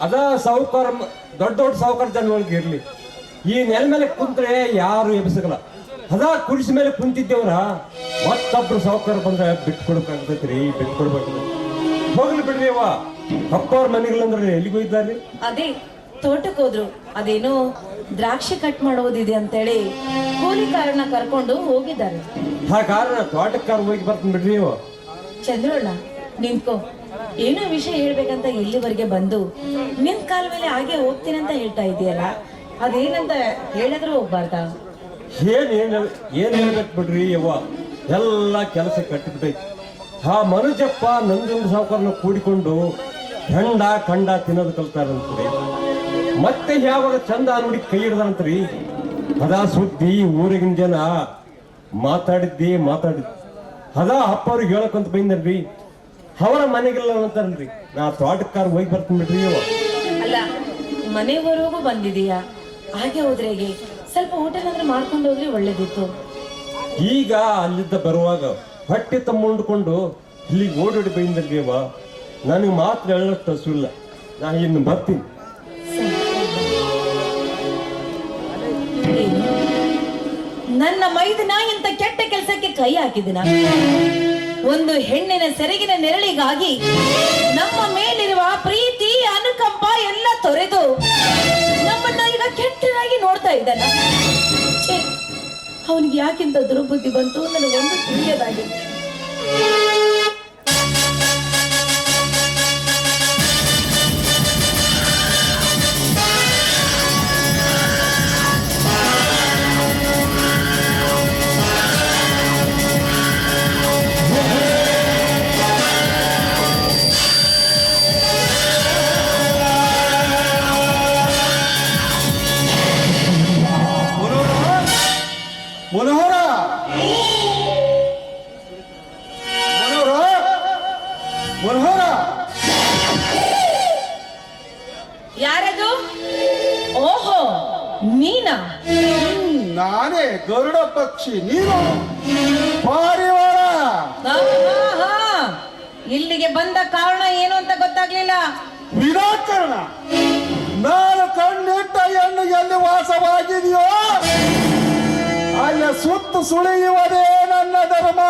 Speaker 1: ಅದ ಸಾಹುಕಾರ, ದೊಡ್ಡ ದೊಡ್ಡ ಸಾಹುಕಾರ ಜನಗಳಿಗೆ ಇರ್ಲಿ. ಈ ನೆಲ ಮೇಲೆ ಕುಂತ್ರೆ ಯಾರು ಎಬ್ಸಗಲ್ಲ. ಕುರಿಸಿ ಮೇಲೆ ಕುಂತಿದ್ದೇವ್ರ ಮತ್ತೊಬ್ರು ಸಾಹುಕಾರ ಬಂದ್ರೆ ಬಿಟ್ಕೊಡ್ಬೇಕಾಗ್ತೈತ್ರಿ. ಬಿಟ್ಕೊಡ್ಬೇಕು. ಹೋಗ್ಲಿ ಬಿಡ್ರಿ ಯವ್ವ. ಕಪ್ಪಾರ ಮನೆಗಳಂದ್ರೆ ಎಲ್ಲಿಗೂ ಇದ್ದಾರೆ?
Speaker 6: ಅದೇ ತೋಟಕ್ಕೆ ಹೋದ್ರು. ಅದೇನೋ ದ್ರಾಕ್ಷಿ ಕಟ್ ಮಾಡೋದಿದೆ ಅಂತೇಳಿ ಕೂಲಿಕಾರನ್ನ ಕರ್ಕೊಂಡು ಹೋಗಿದ್ದಾರೆ.
Speaker 1: ಆ ಕಾರಣ ತೋಟಕ್ಕಾರ ಹೋಗಿ ಬರ್ತೀನಿ ಬಿಡ್ರಿ ಯವ್ವ.
Speaker 6: ಚಂದ್ರಣ್ಣ, ನಿಂತ್ಕೋ. ಏನೋ ವಿಷಯ ಹೇಳ್ಬೇಕಂತ ಇಲ್ಲಿವರೆಗೆ ಬಂದು ನಿನ್ ಕಾಲ ಮೇಲೆ ಹಾಗೆ ಹೋಗ್ತೀನಂತ ಹೇಳ್ತಾ ಇದೆಯಲ್ಲ, ಅದೇನಂತ ಹೇಳಿದ್ರು ಹೋಗ್ಬಾರ್ದಾ?
Speaker 1: ಏನ್ ಹೇಳ್ಬೇಕು ಬಿಡ್ರಿ ಯವ್ವ. ಎಲ್ಲ ಕೆಲಸ ಕಟ್ಟಿಬಿಟ್ಟೈತಿ. ಆ ಮನುಜಪ್ಪ ನಂಜುಂಡ ಸಾವುಕಾರನ ಕೂಡಿಕೊಂಡು ಹೆಂಡ ಕಂಡ ತಿನ್ನೋದು ಕಲ್ತಾರಂತ್ರಿ. ಮತ್ತೆ ಯಾವಾಗ ಚಂದ ನೋಡಿ ಕೈ ಹಿಡ್ದಂತ್ರಿ. ಸುದ್ದಿ ಊರಿಗಿನ ಜನ ಮಾತಾಡಿದ್ದಿ. ಅಪ್ಪವ್ರಿಗೆ ಹೇಳಕ್ಕಂತ ಬೈಂದನ್ರಿ. ಅವರ ಮನೆಗೆಲ್ಲ ಅಂತಾರಲ್ರಿ. ನಾ ತೋಟಕ್ಕಾರ ಹೋಗಿ ಬರ್ತೀನಿ ಬಿಡ್ರಿ ಯವ್ವ.
Speaker 6: ಅಲ್ಲ, ಮನೆವರೆಗೂ ಬಂದಿದೀಯಾ? ಹಾಗೆ ಹೋದ್ರೆ ಹೇಗೆ? ಸ್ವಲ್ಪ ಊಟನಾದ್ರೂ ಮಾಡ್ಕೊಂಡು ಹೋದ್ರೆ ಒಳ್ಳೇದಿತ್ತು.
Speaker 1: ಈಗ ಅಲ್ಲಿದ್ದ ಬರುವಾಗ ಹೊಟ್ಟೆ ತಮ್ಮುಂಡ್ಕೊಂಡು ಇಲ್ಲಿಗೆ ಓಡೋಡಿ ಬೈಂದಲ್ರಿ ಯವ್ವ. ನನಗೆ ಮಾತ್ರ ಹೇಳೋಷ್ಟು ಹಸುವಿಲ್ಲ. ನಾ ಇನ್ನು ಬರ್ತೀನಿ.
Speaker 6: ಏನು? ನನ್ನ ಮೈದನ ಇಂತ ಕೆಟ್ಟ ಕೆಲಸಕ್ಕೆ ಕೈ ಹಾಕಿದಿನ? ಒಂದು ಹೆಣ್ಣಿನ ಸೆರಗಿನ ನೆರಳಿಗಾಗಿ ನಮ್ಮ ಮೇಲಿರುವ ಪ್ರೀತಿ ಅನುಕಂಪ ಎಲ್ಲ ತೊರೆದು ನಮ್ಮನ್ನ ಈಗ ಕೆಟ್ಟದಾಗಿ ನೋಡ್ತಾ ಇದ್ದಾನ. ಅವನಿಗೆ ಯಾಕಿಂತ ದುರ್ಬುದ್ಧಿ ಬಂತು ನನಗೊಂದು ತಿಳಿಯದಾಗಿದೆ.
Speaker 5: ಮನೋಹರ ಮನೋಹರ ಮನೋಹರ
Speaker 6: ಯಾರದು? ಓಹೋ, ನೀನಾ?
Speaker 5: ನಾನೇ ಗರುಡ ಪಕ್ಷಿ, ನೀನು ಪಾರಿವಾಳ.
Speaker 6: ಆಹಾ, ಇಲ್ಲಿಗೆ ಬಂದ ಕಾರಣ ಏನು ಅಂತ ಗೊತ್ತಾಗ್ಲಿಲ್ಲ.
Speaker 5: ವಿನಾಕಾರಣ ನಾನು ಕಣ್ಣಿಟ್ಟ ಹೆಣ್ಣು ಎಲ್ಲಿ ವಾಸವಾಗಿದೆಯೋ ಅಲ್ಲಿ ಸುತ್ತು ಸುಳಿಯುವುದೇ ನನ್ನ ಧರ್ಮ.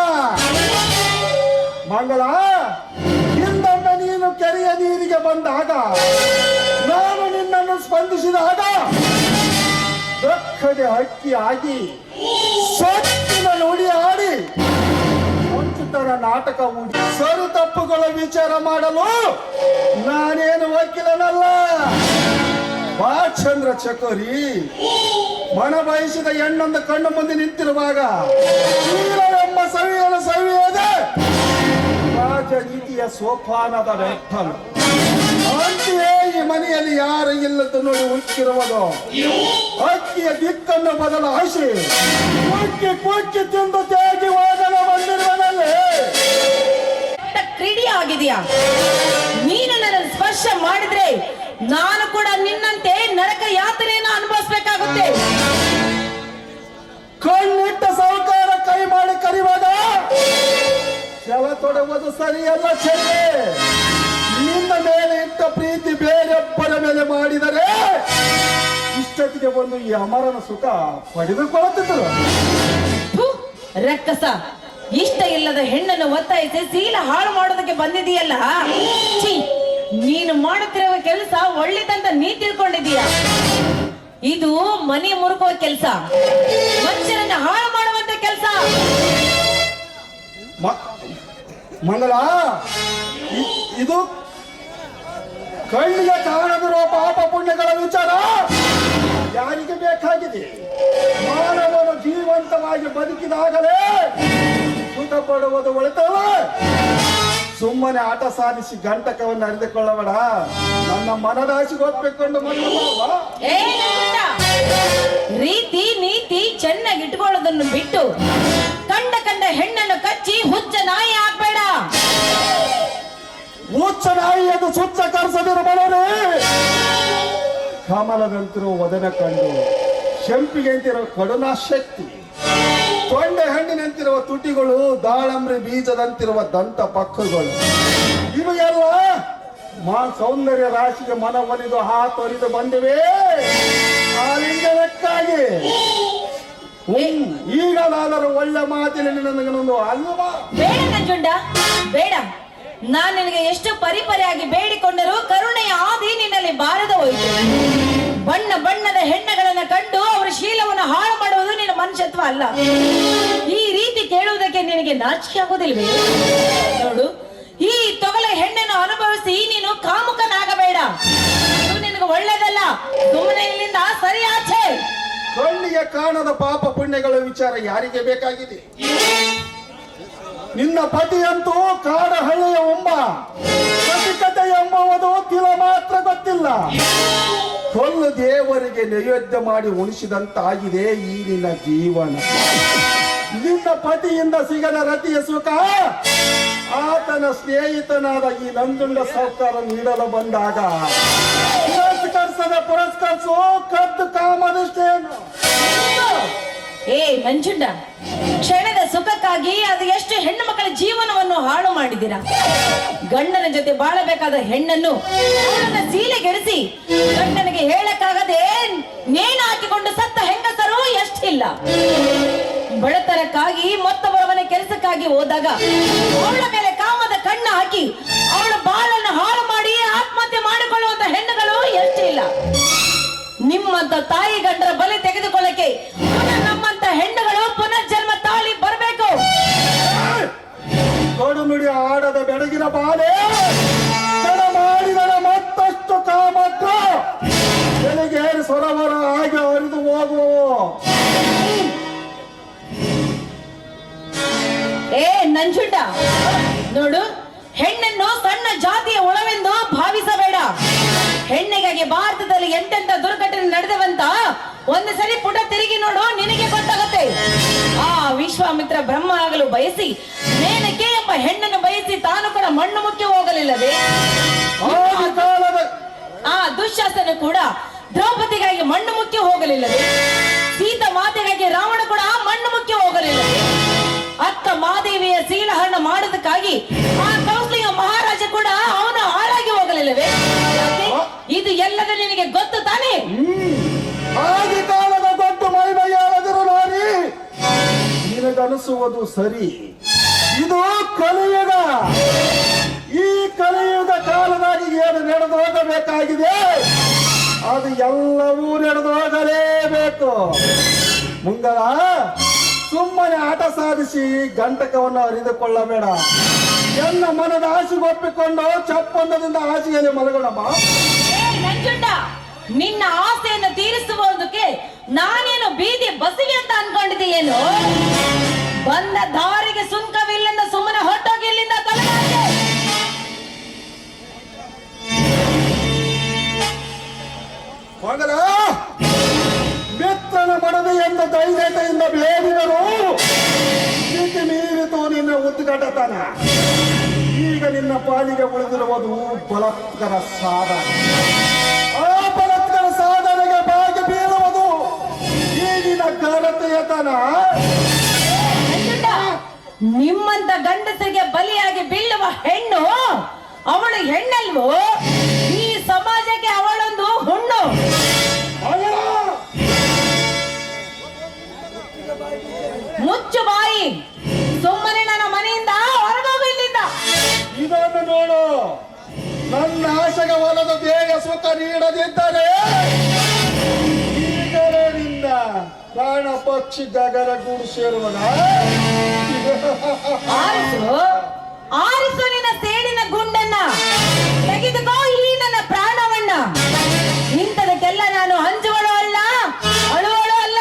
Speaker 5: ಮಂಗಳ, ಹಿಂದೊಮ್ಮೆ ನೀನು ಕೆರೆಯ ನೀರಿಗೆ ಬಂದಾಗ ನಾನು ನಿನ್ನನ್ನು ಸ್ಪಂದಿಸಿದಾಗ ದಕ್ಕಗೆ ಹಕ್ಕಿ ಆಗಿ ಸೊತ್ತಿನ ನುಡಿ ಆಡಿ ವಂಚಿತರ ನಾಟಕ ಹೂಡಿ ಸರಿ ತಪ್ಪುಗಳ ವಿಚಾರ ಮಾಡಲು ನಾನೇನು ವಕೀಲನಲ್ಲ. ಚಂದ್ರ ಚಕೋರಿ ಮನ ಬಯಸಿದ ಹೆಣ್ಣೊಂದು ಕಣ್ಣು ಮುಂದೆ ನಿಂತಿರುವಾಗ ಶೀಲವೆಂಬ ಸವಿಯನ್ನು ಸವಿಯದೆ ರಾಜನೀತಿಯ ಸೋಪಾನದ ವ್ಯಕ್ತನು. ಅಂತೆಯೇ ಈ ಮನೆಯಲ್ಲಿ ಯಾರು ಇಲ್ಲದ ನೋಡಿ ಹುಟ್ಟಿರುವುದು ಅಕ್ಕಿಯ ದಿಕ್ಕನ್ನು ಬದಲಾಯಿಸಿ ಕುಕ್ಕಿ ಕುಕ್ಕಿ ತಿಂದು ತೇಗಿ ಹೋಗಲು ಬಂದಿರುವನಲ್ಲಿ
Speaker 6: ಕ್ರೀಡೆ ಆಗಿದೆಯಾ? ನೀನು ನನ್ನ ಸ್ಪರ್ಶ ಮಾಡಿದ್ರೆ ನಾನು ಕೂಡ ನಿನ್ನಂತೆ ನರಕ ಯಾತನೆಯನ್ನು ಅನುಭವಿಸಬೇಕಾಗುತ್ತೆ.
Speaker 5: ಕಣ್ಣಿಟ್ಟ ಸಾಹುಕಾರ ಕೈ ಮಾಡಿ ಕರಿವಾಗ ಕೆಲ ತೊಡುವುದು ಸರಿಯಲ್ಲ ಚೆನ್ನೆ. ನಿನ್ನ ಮೇಲೆ ಇಟ್ಟ ಪ್ರೀತಿ ಬೇರೊಬ್ಬರ ಮೇಲೆ ಮಾಡಿದರೆ ಇಷ್ಟೊತ್ತಿಗೆ ಬಂದು ಈ ಅಮರನ ಸುಖ ಪಡೆದುಕೊಳ್ಳುತ್ತಿದ್ದರು.
Speaker 6: ಥು, ರಕ್ಕಸ, ಇಷ್ಟ ಇಲ್ಲದ ಹೆಣ್ಣನ್ನು ಒತ್ತಾಯಿಸಿ ಶೀಲ ಹಾಳು ಮಾಡೋದಕ್ಕೆ ಬಂದಿದೆಯಲ್ಲ. ಛೀ, ನೀನು ಮಾಡುತ್ತಿರುವ ಕೆಲಸ ಒಳ್ಳೆದಂತ ನೀ ತಿಳ್ಕೊಂಡಿದೀಯ. ಇದು ಮನೆ ಮುರುಕುವ ಕೆಲಸ, ಮನುಷ್ಯರನ್ನ ಹಾಳು ಮಾಡುವಂತ ಕೆಲಸ.
Speaker 5: ಮಂಗಲ, ಇದು ಕಣ್ಣಿಗೆ ಕಾಣದಿರುವ ಪಾಪ ಪುಣ್ಯಗಳ ವಿಚಾರ ಯಾರಿಗೆ ಬೇಕಾಗಿದೆ? ಮಾನವನು ಜೀವಂತವಾಗಿ ಬದುಕಿದಾಗಲೇ ಸುಖ ಪಡುವುದು ಒಳಿತಲ್ಲ. ಸುಮ್ಮನೆ ಆಟ ಸಾಧಿಸಿ ಗಂಟಕವನ್ನು ಅರಿದುಕೊಳ್ಳಬೇಡ. ನನ್ನ ಮನದಾಸಿಗೆ ಒಪ್ಪಿಕೊಂಡು
Speaker 6: ಏ ನಗುತ್ತ, ರೀತಿ ನೀತಿ ಚೆನ್ನಾಗಿ ಇಟ್ಕೊಳ್ಳೋದನ್ನು ಬಿಟ್ಟು ಕಂಡ ಹೆಣ್ಣನ್ನು ಕಚ್ಚಿ ಹುಚ್ಚ ನಾಯಿ ಆಗ್ಬೇಡ.
Speaker 5: ಹುಚ್ಚ ನಾಯಿ ಅದು ಸುಚ್ಚ ಕರ್ಸದಿರು ಬರೋರೇ. ಕಮಲದಂತಿರೋ ವದನ ಕಂಡು ಶಂಪಿಗೆ ಅಂತಿರೋ ಕಡುನಾ ಶಕ್ತಿ, ತೊಂಡೆ ಹಣ್ಣಿನಂತಿರುವ ತುಟಿಗಳು, ದಾಳಂಬ್ರಿ ಬೀಜದಂತಿರುವ ದಂತ ಪಕ್ಕಗಳು, ಇವು ಎಲ್ಲ ಸೌಂದರ್ಯ ರಾಶಿಗೆ ಮನ ಒಲಿದು ಹಾತೊರಿದು ಬಂದಿವೆ ಆ ಲಿಂಗನಕ್ಕಾಗಿ. ಈಗಲಾದರೂ ಒಳ್ಳೆ ಮಾತಿನಲ್ಲಿ ನನಗೊಂದು ಅಲ್ವಾ?
Speaker 6: ಬೇಡ ನಂಜುಂಡ, ಬೇಡ. ನಾನು ನಿನಗೆ ಎಷ್ಟು ಪರಿಪರಿಯಾಗಿ ಬೇಡಿಕೊಂಡರೂ ಕರುಣೆಯ ಆದಿ ನಿನ್ನಲ್ಲಿ ಬಾರದ ಹೋಯಿತು. ಬಣ್ಣ ಬಣ್ಣದ ಹೆಣ್ಣುಗಳನ್ನ ಕಂಡು ಅವರ ಶೀಲವನ್ನು ಹಾಳು ಮಾಡುವುದು ನಿನ್ನ ಮನುಷ್ಯತ್ವ ಅಲ್ಲ. ಈ ರೀತಿ ಕೇಳುವುದಕ್ಕೆ ನಿನಗೆ ನಾಚಿಕೆ ಆಗುವುದಿಲ್ವೇ? ನೋಡು, ಈ ತೊಗಲ ಹೆಣ್ಣನ್ನು ಅನುಭವಿಸಿ ನೀನು ಕಾಮುಕನಾಗಬೇಡ. ಇದು ನಿನಗೆ ಒಳ್ಳೇದಲ್ಲ. ಸುಮ್ಮನೆ ಇಲ್ಲಿಂದ ಸರಿ ಆಚೆ.
Speaker 5: ಕಣ್ಣಿಗೆ ಕಾಣದ ಪಾಪ ಪುಣ್ಯಗಳ ವಿಚಾರ ಯಾರಿಗೆ ಬೇಕಾಗಿದೆ? ನಿನ್ನ ಪತಿಯಂತೂ ಕಾಡ ಹಳ್ಳಿಯ ಒಮ್ಮ, ಕತೆ ಎಂಬುವುದು ತಿಲ ಮಾತ್ರ ಗೊತ್ತಿಲ್ಲ. ಕೊಲ್ಲು ದೇವರಿಗೆ ನೈವೇದ್ಯ ಮಾಡಿ ಉಣಿಸಿದಂತಾಗಿದೆ ಈ ನಿನ್ನ ಜೀವನ. ನಿನ್ನ ಪತಿಯಿಂದ ಸಿಗದ ರತಿಯ ಸುಖ ಆತನ ಸ್ನೇಹಿತನಾದ ಈ ನಂಜುಂಡ ಸರ್ಕಾರ ನೀಡಲು ಬಂದಾಗ ಪುರಸ್ಕರಿಸು ಕದ್ದು ಕಾಮನಿಷ್ಠೆಯನ್ನು.
Speaker 6: ಏ ನಂಜುಂಡ, ಕ್ಷಣದ ಸುಖಕ್ಕಾಗಿ ಅದು ಎಷ್ಟು ಹೆಣ್ಣು ಮಕ್ಕಳ ಜೀವನವನ್ನು ಹಾಳು ಮಾಡಿದ್ದೀರಾ. ಗಂಡನ ಜೊತೆ ಬಾಳಬೇಕಾದ ಹೆಣ್ಣನ್ನು ಅವಳನ್ನ ಸೀಲೆಗೆಡಿಸಿ ಗಂಡನಿಗೆ ಹೇಳಕ್ಕಾಗದೆ ನೇಣು ಹಾಕಿಕೊಂಡು ಸತ್ತ ಹೆಂಗಸರು ಎಷ್ಟಿಲ್ಲ. ಬಡತನಕ್ಕಾಗಿ ಮತ್ತೊಬ್ಬರ ಮನೆ ಕೆಲಸಕ್ಕಾಗಿ ಹೋದಾಗ ಅವಳ ಮೇಲೆ ಕಾಮದ ಕಣ್ಣು ಹಾಕಿ ಅವಳ ಬಾಳನ್ನು ಹಾಳು ಮಾಡಿ ಆತ್ಮಹತ್ಯೆ ಮಾಡಿಕೊಳ್ಳುವಂತ ಹೆಣ್ಣುಗಳು ಎಷ್ಟಿಲ್ಲ. ನಿಮ್ಮಂತ ತಾಯಿ ಗಂಡರ ಬಲೆ ತೆಗೆದುಕೊಳ್ಳಕ್ಕೆ ನಮ್ಮಂತ ಹೆಣ್ಣುಗಳು ಪುನರ್ಜನ್ಮ ತಾಳಿ ಬರಬೇಕು.
Speaker 5: ಕೊಡು ನುಡಿ ಆಡದ ಬೆಳಗಿನ ಬಾಲೆ ತಡ ಮಾಡಿದರೆ ಮತ್ತಷ್ಟು ಕಾಮತ್ರ ಬೆಳಗೇರಿ ಸೊರವರ ಹಾಗೆ ಹರಿದು ಹೋಗುವವು.
Speaker 6: ಏ ನಂಜುಂಡ, ನೋಡು, ಹೆಣ್ಣನ್ನು ಸಣ್ಣ ಜಾತಿಯ ಒಳವೆಂದು ಭಾವಿಸಬೇಡ. ಹೆಣ್ಣಿಗಾಗಿ ಭಾರತದಲ್ಲಿ ಎಂತೆಂತ ದುರ್ಘಟನೆ ನಡೆದವಂತ ಒಂದು ಸರಿ ಪುಟ ತಿರುಗಿ ನೋಡು, ನಿನಗೆ ಗೊತ್ತಾಗುತ್ತೆ. ಆ ವಿಶ್ವಾಮಿತ್ರ ಬ್ರಹ್ಮ ಆಗಲು ಬಯಸಿ ಮೇನಕೆ ಎಂಬ ಹೆಣ್ಣನ್ನು ಬಯಸಿ ತಾನು ಕೂಡ ಮಣ್ಣು ಮುಕ್ಕಿ ಹೋಗಲಿಲ್ಲವೇ? ಆ ದುಶ್ಯಾಸನ ಕೂಡ ದ್ರೌಪದಿಗಾಗಿ ಮಣ್ಣು ಮುಕ್ಕಿ ಹೋಗಲಿಲ್ಲವೇ? ಸೀತಾ ಮಾತೆಗಾಗಿ ರಾವಣ ಕೂಡ ಮಣ್ಣು ಮುಕ್ಕಿ ಹೋಗಲಿಲ್ಲವೇ? ಅಕ್ಕ ಮಾದೇವಿಯ ಶೀಲಹರಣ ಮಾಡೋದಕ್ಕಾಗಿ ಆ ಕೌಸಲ್ಯ ಮಹಾರಾಜ ಕೂಡ ಅವನು ಹಾಳಾಗಿ ಹೋಗಲಿಲ್ಲವೇ? ಇದು ಎಲ್ಲದ ನಿನಗೆ ಗೊತ್ತು ತಾನೇ?
Speaker 5: ಆದಿ ಕಾಲದ ದೊಡ್ಡ ಮೈಮಯ್ಯಾಳದರು ನಾರಿ, ನಿನಗನಿಸುವುದು ಸರಿ. ಇದು ಕಲಿಯುಗ. ಈ ಕಲಿಯುಗ ಕಾಲದಲ್ಲಿ ಏನು ನಡೆದು ಹೋಗಬೇಕಾಗಿದೆ ಅದು ಎಲ್ಲವೂ ನಡೆದು ಹೋಗಲೇಬೇಕು. ಮುಂಗಲ ಸುಮ್ಮನೆ ಆಟ ಸಾಧಿಸಿ ಗಂಟಕವನ್ನು ಅರಿದುಕೊಳ್ಳಬೇಡ. ಎನ್ನ ಮನದ ಆಸೆಗೆ ಒಪ್ಪಿಕೊಂಡು ಚಪ್ಪಂದದಿಂದ ಹಾಸಿಗೆಯಲ್ಲಿ ಮಲಗೋಣಮ್ಮ.
Speaker 6: ನಂಜುಂಡ, ನಿನ್ನ ಆಸೆಯನ್ನು ತೀರಿಸುವುದಕ್ಕೆ ನಾನೇನು ಬೀದಿ ಬಸಿಗೆ ಅಂತ ಅನ್ಕೊಂಡಿದ್ದೀಯೇನು? ಬಂದ ದಾರಿಗೆ ಸುಂಕವಿಲ್ಲಿಂದ ಸುಮ್ಮನೆ ಹೊಟ್ಟೋಗಿ ಇಲ್ಲಿಂದ ತೊಲಗಾಕೆ.
Speaker 5: ಮಗನ ಮಿತ್ರನ ಮಡದಿ ಎಂದು ಧೈರ್ಯತೆಯಿಂದ ಬೇಡಿದರು, ಮಿತಿ ಮೀರಿತು ನಿನ್ನ ಉದ್ಘಾಟತನ. ಈಗ ನಿನ್ನ ಪಾಲಿಗೆ ಉಳಿದಿರುವುದು ಬಲಾತ್ಕರ ಸಾಧನೆ. ಆ ಬಲಾತ್ಕರ ಸಾಧನೆಗೆ ಬಾಗಿ ಬೀಳುವುದು ಈಗಿನ ಘನತೆಯತನ.
Speaker 6: ನಿಮ್ಮಂತ ಗಂಡಸರಿಗೆ ಬಲಿಯಾಗಿ ಬೀಳುವ ಹೆಣ್ಣು ಅವಳು ಹೆಣ್ಣಲ್ವೋ? ಈ ಸಮಾಜಕ್ಕೆ ಅವಳೊಂದು ಹುಣ್ಣು. ಮುಚ್ಚು ಬಾಯಿ, ಸುಮ್ಮನೆ ನನ್ನ ಮನೆಯಿಂದ ಹೊರಗೋಗು ಇಲ್ಲಿಂದ.
Speaker 5: ಇದನ್ನು ನೋಡು, ನನ್ನ ಆಶೆಗೆ ಒಲದ ದೇಹ ಸುಖ ನೀಡದಿದ್ದರೆ ಈಗಲೇ ನಿನ್ನ ಪ್ರಾಣ ಪಕ್ಷಿ ಗಗನಗೂಡು ಸೇರುವನ.
Speaker 6: ಆರಿಸು ನಿನ್ನ ಸೇಡಿನ ಗುಂಡನ್ನ, ತೆಗೆದುಕೋ ಈ ನನ್ನ ಪ್ರಾಣವನ್ನ. ಇಂಥದಕ್ಕೆಲ್ಲ ನಾನು ಹಂಚುವಳು ಅಲ್ಲ, ಅಳುವಳು ಅಲ್ಲ.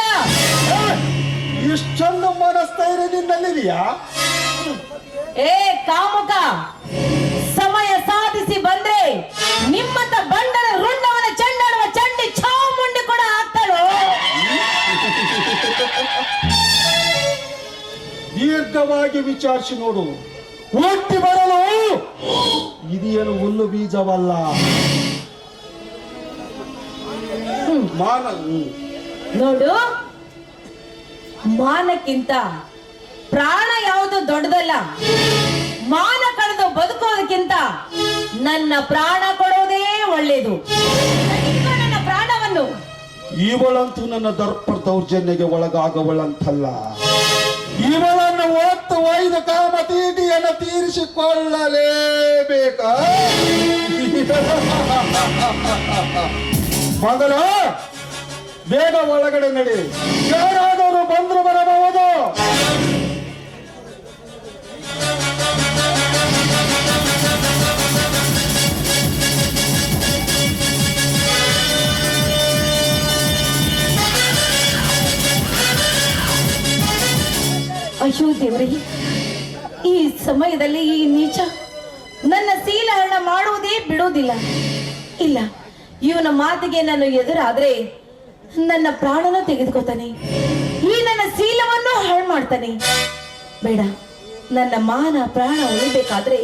Speaker 5: ಇಷ್ಟೊಂದು ಮನಸ್ಥೈರ್ಯ ನಿನ್ನಲ್ಲಿದೆಯಾ?
Speaker 6: ಏ ಕಾಮುಕ, ಸಮಯ ಸಾಧಿಸಿ ಬಂದ್ರೆ ನಿಮ್ಮಂತ ಬಂಡನ ರುಂಡವನ ಚಂಡಾಡುವ ಚಂಡಿ ಚಾಮುಂಡಿ ಕೂಡ ಆಗ್ತಾಳೋ?
Speaker 5: ದೀರ್ಘವಾಗಿ ವಿಚಾರಿಸಿ ನೋಡು. ಹುಟ್ಟಿ ಬರಲು ಇದೇನು ಹುಲ್ಲು ಬೀಜವಲ್ಲ.
Speaker 6: ನೋಡು, ಮಾನಕ್ಕಿಂತ ಪ್ರಾಣ ಯಾವುದು ದೊಡ್ಡದಲ್ಲ. ಮಾನ ಕಳೆದು ಬದುಕೋದಕ್ಕಿಂತ ನನ್ನ ಪ್ರಾಣ ಕೊಡೋದೇ ಒಳ್ಳೇದು. ನನ್ನ ಪ್ರಾಣವನ್ನು.
Speaker 5: ಇವಳಂತೂ ನನ್ನ ದರ್ಪ ದೌರ್ಜನ್ಯಗೆ ಒಳಗಾಗವಳಂತಲ್ಲ. ಇವಳನ್ನು ಒತ್ತು ಒಯ್ದು ಕಾಮತೀಟಿಯನ್ನು ತೀರಿಸಿಕೊಳ್ಳಲೇಬೇಕ. ಮಗಳ ಬೇಗ ಒಳಗಡೆ ನಡಿ. ಯಾರಾದರೂ ಬಂದ್ರು ಬರಬಹುದು.
Speaker 6: ಅಯ್ಯೋ ದೇವರೇ, ಈ ಸಮಯದಲ್ಲಿ ಈ ನೀಚ ನನ್ನ ಶೀಲಹರಣ ಮಾಡುವುದೇ ಬಿಡುವುದಿಲ್ಲ. ಇಲ್ಲ, ಇವನ ಮಾತಿಗೆ ನಾನು ಎದುರಾದ್ರೆ ನನ್ನ ಪ್ರಾಣನ ತೆಗೆದುಕೊತಾನೆ, ಈ ನನ್ನ ಶೀಲವನ್ನು ಹಾಳು ಮಾಡ್ತಾನೆ. ಬೇಡ, ನನ್ನ ಮಾನ ಪ್ರಾಣ ಉಳಿಬೇಕಾದ್ರೆ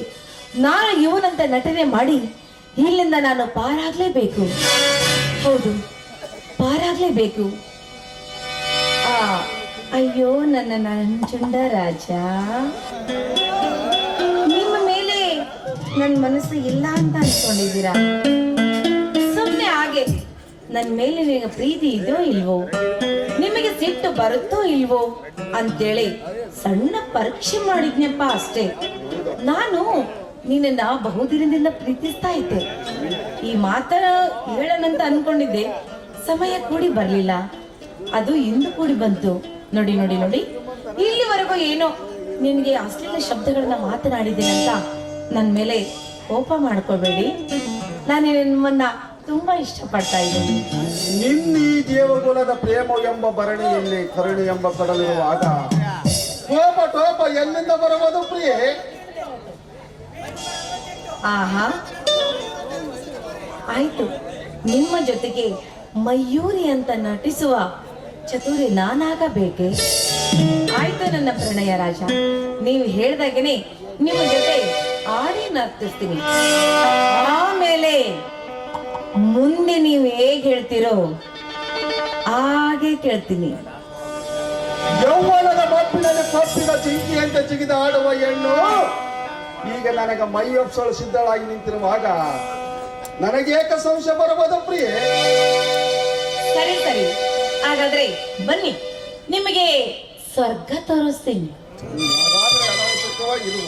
Speaker 6: ನಾನು ಇವನಂತ ನಟನೆ ಮಾಡಿ ಇಲ್ಲಿಂದ ನಾನು ಪಾರಾಗ್ಲೇಬೇಕು. ಹೌದು, ಪಾರಾಗ್ಲೇಬೇಕು. ಅಯ್ಯೋ ನನ್ನ ನಂಜುಂಡ ರಾಜ, ನಿಮ್ಮ ಮೇಲೆ ನನ್ನ ಮನಸ್ಸು ಇಲ್ಲ ಅಂತ ಅನ್ಕೊಂಡಿದ್ದೀರಾ? ಸುಮ್ಮನೆ ಹಾಗೆ ನನ್ನ ಮೇಲೆ ನಿಮಗೆ ಪ್ರೀತಿ ಇದೋ ಇಲ್ವೋ, ನಿಮಗೆ ಸಿಟ್ಟು ಬರುತ್ತೋ ಇಲ್ವೋ ಅಂತೇಳಿ ಸಣ್ಣ ಪರೀಕ್ಷೆ ಮಾಡಿದ್ನಪ್ಪ ಅಷ್ಟೇ. ನಾನು ನಿನ್ನ ಬಹುದಿನದಿಂದ ಪ್ರೀತಿಸ್ತಾ ಇದ್ದೆ. ಈ ಮಾತನ್ನ ಹೇಳೋಣಂತ ಅನ್ಕೊಂಡಿದ್ದೆ, ಸಮಯ ಕೂಡಿ ಬರ್ಲಿಲ್ಲ. ಅದು ಇಂದು ಕೂಡಿ ಬಂತು. ನೋಡಿ ನೋಡಿ ನೋಡಿ, ಇಲ್ಲಿವರೆಗೂ ಏನೋ ನಿನ್ಗೆ ಅಶ್ಲೀಲ ಶಬ್ದಗಳನ್ನ ಮಾತನಾಡಿದ್ದೇನೆ ಅಂತ ನನ್ನ ಮೇಲೆ ಕೋಪ ಮಾಡ್ಕೋಬೇಡಿ. ನಾನು ನಿಮ್ಮನ್ನ ತುಂಬಾ ಇಷ್ಟಪಡ್ತಾ ಇದ್ದೀನಿ.
Speaker 5: ನಿನ್ನೀ ದೇವಗುಲದ ಪ್ರೇಮ ಎಂಬ ಭರಣಿಯಲ್ಲಿ ಕರುಣೆ ಎಂಬ ಕಡಲಿರುವಾಗ ಕೋಪ ಟೋಪ ಎಲ್ಲಿಂದ ಬರುವುದು ಪ್ರಿಯೆ?
Speaker 6: ಆಹಾ, ಆಯ್ತು, ನಿಮ್ಮ ಜೊತೆಗೆ ಮಯೂರಿ ಅಂತ ನಟಿಸುವ ಚತುರಿ ನಾನಾಗಬೇಕೆ? ಆಯ್ತು ನನ್ನ ಪ್ರಣಯ ರಾಜ, ನೀವು ಹೇಳ್ದಾಗೇನೆ ನಿಮ್ಮ ಜೊತೆ ಆಡಿ ನರ್ತಿಸ್ತೀನಿ. ಆಮೇಲೆ ಮುಂದೆ ನೀವು ಹೇಗೆ ಹೇಳ್ತೀರೋ ಹಾಗೆ ಕೇಳ್ತೀನಿ.
Speaker 5: ಯೌವನದ ಮಪ್ಪಿನಲ್ಲಿ ಕಪ್ಪಿನ ಚಿಂಕಿಯಂತೆ ಜಿಗಿದ ಆಡುವ ಹೆಣ್ಣು ಈಗ ನನಗೆ ಮೈಯೊಪ್ಸಳು ಸಿದ್ಧಳಾಗಿ ನಿಂತಿರುವಾಗ ನನಗೇಕ ಸಂಶಯ ಬರಬಹುದು ಪ್ರಿಯೆ?
Speaker 6: ಸರಿ ಸರಿ, ಹಾಗಾದ್ರೆ ಬನ್ನಿ, ನಿಮಗೆ ಸ್ವರ್ಗ ತೋರಿಸ್ತೀನಿ.
Speaker 5: ಹಾಗಾದ್ರೆ ಅನಾವಶ್ಯಕವಾಗಿರು.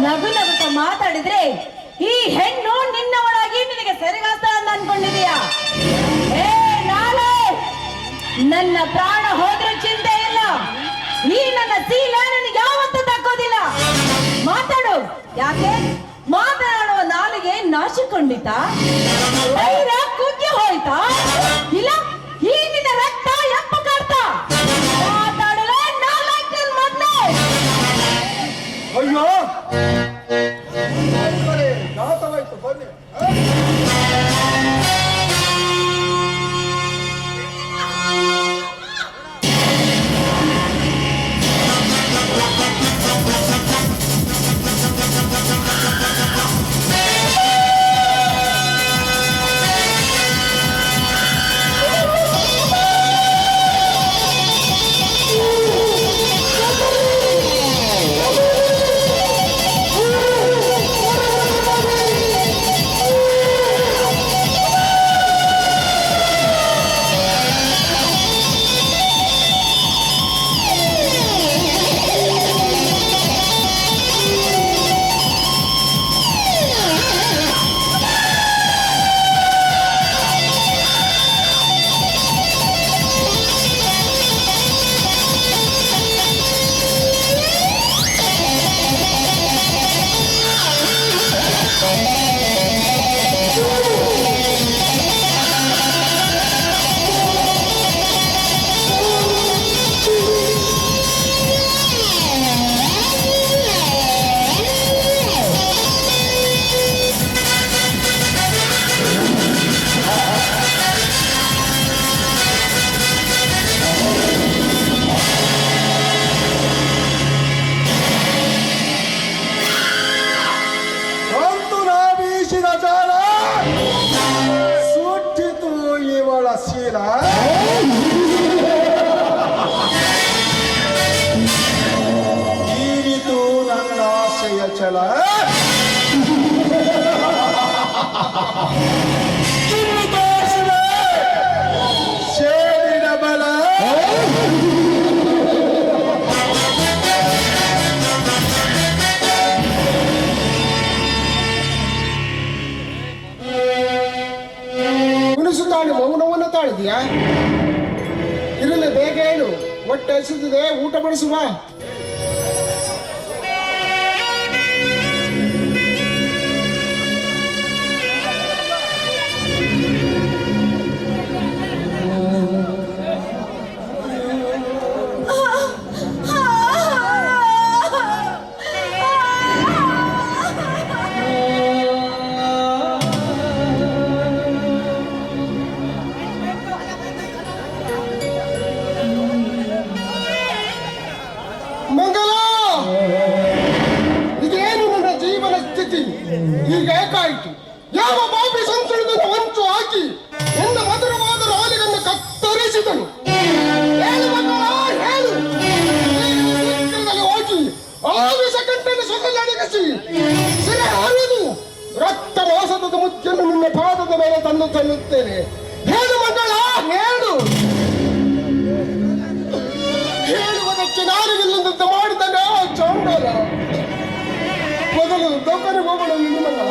Speaker 6: ನಗು ನಗುತ್ತ ಮಾತಾಡಿದ್ರೆ ಈ ಹೆಣ್ಣು ನಿನ್ನ ಒಳಗಿ ನಿನಗೆ ಸರಿಗಾಸ್ತ ಅಂತ ಅನ್ಕೊಂಡಿದೀಯಾ? ಏ ನಾಳೆ ನನ್ನ ಪ್ರಾಣ ಹೋದ್ರೆ ಚಿಂತೆ ಇಲ್ಲ, ಈ ನನ್ನ ಸೀಲ ನನಗೆ ಯಾವತ್ತೂ ತಕ್ಕೋದಿಲ್ಲ. ಮಾತಾಡು. ಯಾಕೆ ಮಾತನಾಡುವ ನಾಲಿಗೆ ನಾಶಿಕೊಂಡಿತ? ಕುಗ್ಗಿ ಹೋಯ್ತಾ? ಇಲ್ಲ ಈ ನಿನ್ನ ರಕ್ತ ಎಪ್ಪ ಕಾಡ್ತಾ? ಮಾತಾಡಲೇ ನಾಲ್ಕು ಮೊದಲು.
Speaker 5: ಅಯ್ಯೋ ಘಾತವಾಯ್ತು, ಬನ್ನಿ. ಅಂತು ನಾ ಬೀಸಿದ ಜಾಲ ಸುಟ್ಟಿತು ಇವಳ ಶೀಲ. ತೀರಿತು ನನ್ನ ಆಸೆಯ ಛಲ. ಸೇರಿದ ಬಲ. ಕುಣಿಸುತ್ತಾಳೆ, ಮೌನವನ್ನು ತಾಳಿದ್ಯಾ? ಇರಲಿ, ಬೇಗ ಹೇಳು. ಹೊಟ್ಟೆ ಹಸಿದಿದೆ, ಊಟ ಬಡಿಸುವ. ಮಂಗಲ, ಇದೇನು ನನ್ನ ಜೀವನ ಸ್ಥಿತಿ? ಈಗ ಏಕಾಯಿತು. ಯಾವ ಬಾಬಿ ಸಂಚಳನನ್ನು ಹೊಂಚು ಹಾಕಿ ನನ್ನ ಮಧುರವಾದ ರಾಲಿಗಳನ್ನು ಕತ್ತರಿಸಿದನು. ಹೇಳು ಮಂಗಲ, ಹೇಳು. ಶೀಘ್ರದಲ್ಲಿ ಹೋಗಿ ಆವಿಷ ಕಂಠನ ಸೊಗಲಡಿಗಿಸಿ ಸಿರೆ ಹರಿದು ರಕ್ತ ಮಾಸದ ಮುಚ್ಚನ್ನು ನಿನ್ನ ಪಾದದ ಮೇಲೆ ತಂದು ತನ್ನುತ್ತೇನೆ. ಹೇಳು ಮಂಗಳ, ಹೇಳು. ಹೇಳುವುದಕ್ಕೆ ನಾನು ಇಲ್ಲದಂತ ಮಾಡಿದ್ದಾನೆ ಆ ಚಾಂಡಾಲ. ಮೊದಲು ದೊಕ್ಕನೆ ಹೋಗೋಣ ನಿನ್ನ ಮಂಗಳ.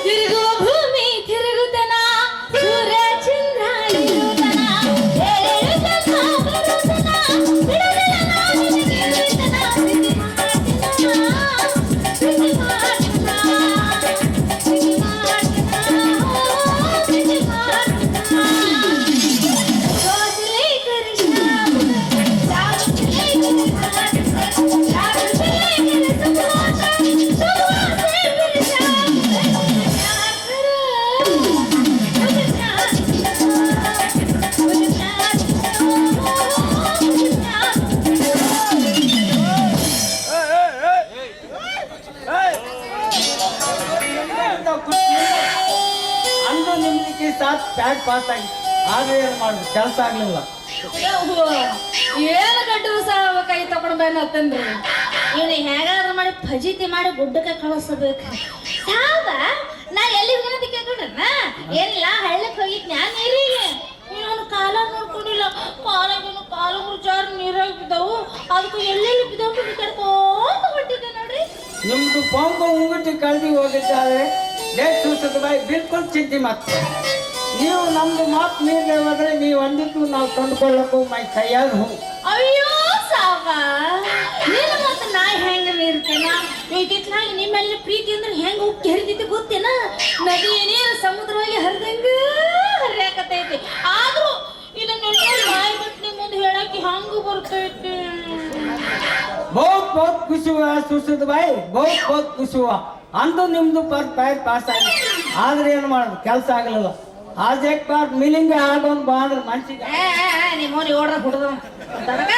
Speaker 4: ತಿರುಗುವ ಭೂಮಿ ತಿರುಗುತನ, ಸೂರ್ಯ ಚಂದ್ರ ಇರುತನ, ಏಳೇಳು ಜನ್ಮ ಬರುತನ, ಬಿಡುವಿಲ್ಲ ನಾನಿನಗೆ ಇರುತನ. ಪ್ರೀತಿ ಮಾಡ್ತನ, ಪ್ರೀತಿ ಮಾಡ್ತನ, ಪ್ರೀತಿ ಮಾಡ್ತನ. ಸೋಸಲೇ ಕೃಷ್ಣ, ಸಾಗುತ್ತಲೇ ಕೃಷ್ಣ, ಸಾಗುತ್ತಲೇ ಕೃಷ್ಣ,
Speaker 2: ಅಂದು ನಿಮ್ಗೆ ಸಾತ್ ಪ್ಯಾಕ್ ಪಾಸ್ ಆಗಿ ಆದ್ರೆ ಏನು ಮಾಡುದು, ಕೆಲಸ ಆಗ್ಲಿಲ್ಲ.
Speaker 4: ಏನು ಗಡ್ಡು ಸಾವ ಕೈ ತಗೊಂಡ್ ಬಂದ ಹತ್ತನ್ರಿ. ಇವನು ಹೇಗಾದ್ರೂ ಮಾಡಿ ಫಜೀತಿ ಮಾಡಿ ಗುಡ್ಡಕ್ಕೆ ಕಳಿಸಬೇಕು. ಸಾವ ನಾ ಎಲ್ಲಿ ಕೇಳ್ಕೊಂಡ್ರನ ಏನಿಲ್ಲ, ಹಳ್ಳಕ್ಕೆ ಹೋಗಿ ಜ್ಞಾನ ನೀರಿಗೆ ಇವನು ಕಾಲ ನೋಡ್ಕೊಂಡಿಲ್ಲ. ಕಾಲಾಗೇನು ಕಾಲ ಮುರ್ಜಾರ ನೀರಾಗಿ ಬಿದ್ದವು. ಅದಕ್ಕೆ ಎಲ್ಲೆಲ್ಲಿ ಬಿದ್ದವು ಕರ್ಕೊಂತ ಹೊಟ್ಟಿದ್ದೆ ನೋಡ್ರಿ.
Speaker 2: ನಿಮ್ದು ಪಂಪ ಉಂಗುಟಿ ಕಳ್ದಿ ಹೋಗಿದ್ದಾರೆ. ಬಾಯಿ ಬಿಲ್ಕುಲ್ ಚಿಂತೆ ಮತ್ತೆ ನೀವು ನಮ್ದು ಮಾತು ಮೀರಿ ಹೋದ್ರೆ ನೀವು ಅಂದಿದ್ದು ನಾವು ಕೊಂಡ್ಕೊಳ್ಳಕ್ಕೂ ಮೈ ಕೈಯಾಗ ಹೋಗಿ.
Speaker 4: ಅಯ್ಯೋ ಸಾವ, ನೀನು ಮತ್ತೆ ನಾ ಹೆಂಗ ಇರ್ತೇನ? ಇತ್ತಿತ್ತಲಾಗಿ ನಿಮ್ಮೆಲ್ಲ ಪ್ರೀತಿ ಅಂದ್ರೆ ಹೆಂಗ ಉಕ್ಕಿ ಹರಿತೈತಿ ಗೊತ್ತೇನ? ನದಿ ನೀರು ಸಮುದ್ರವಾಗಿ ಹರಿದಂಗ ಹರಿಯಾಕತೈತಿ. ಆದ್ರೂ ಇದನ್ನೆಲ್ಲ ಬಾಯಿ ಬಿಟ್ಟು ನಿಮ್ಮ ಮುಂದೆ ಹೇಳಕ್ಕೆ ಹಂಗ ಬರ್ತೈತಿ.
Speaker 2: ಬಹುತ್ ಬಹುತ್ ಖುಷಿ ಹುआ ಸುಸದ ಬಾಯಿ, ಬಹುತ್ ಬಹುತ್ ಖುಷಿ ಹುआ. ಅಂದು ನಿಮ್ದು ಪ್ಯಾಕ್ ಪಾಸ್ ಆಗಿ ಆದ್ರೆ ಏನು ಮಾಡೋದು, ಕೆಲಸ ಆಗಲಿಲ್ಲ. आज एक बार मिलेंगे आगोन बांध मनसिಗೆ
Speaker 4: ನಿಮ್ಮೋನಿ ಓಡ್ರ ಹುಡುಗ ತರಕ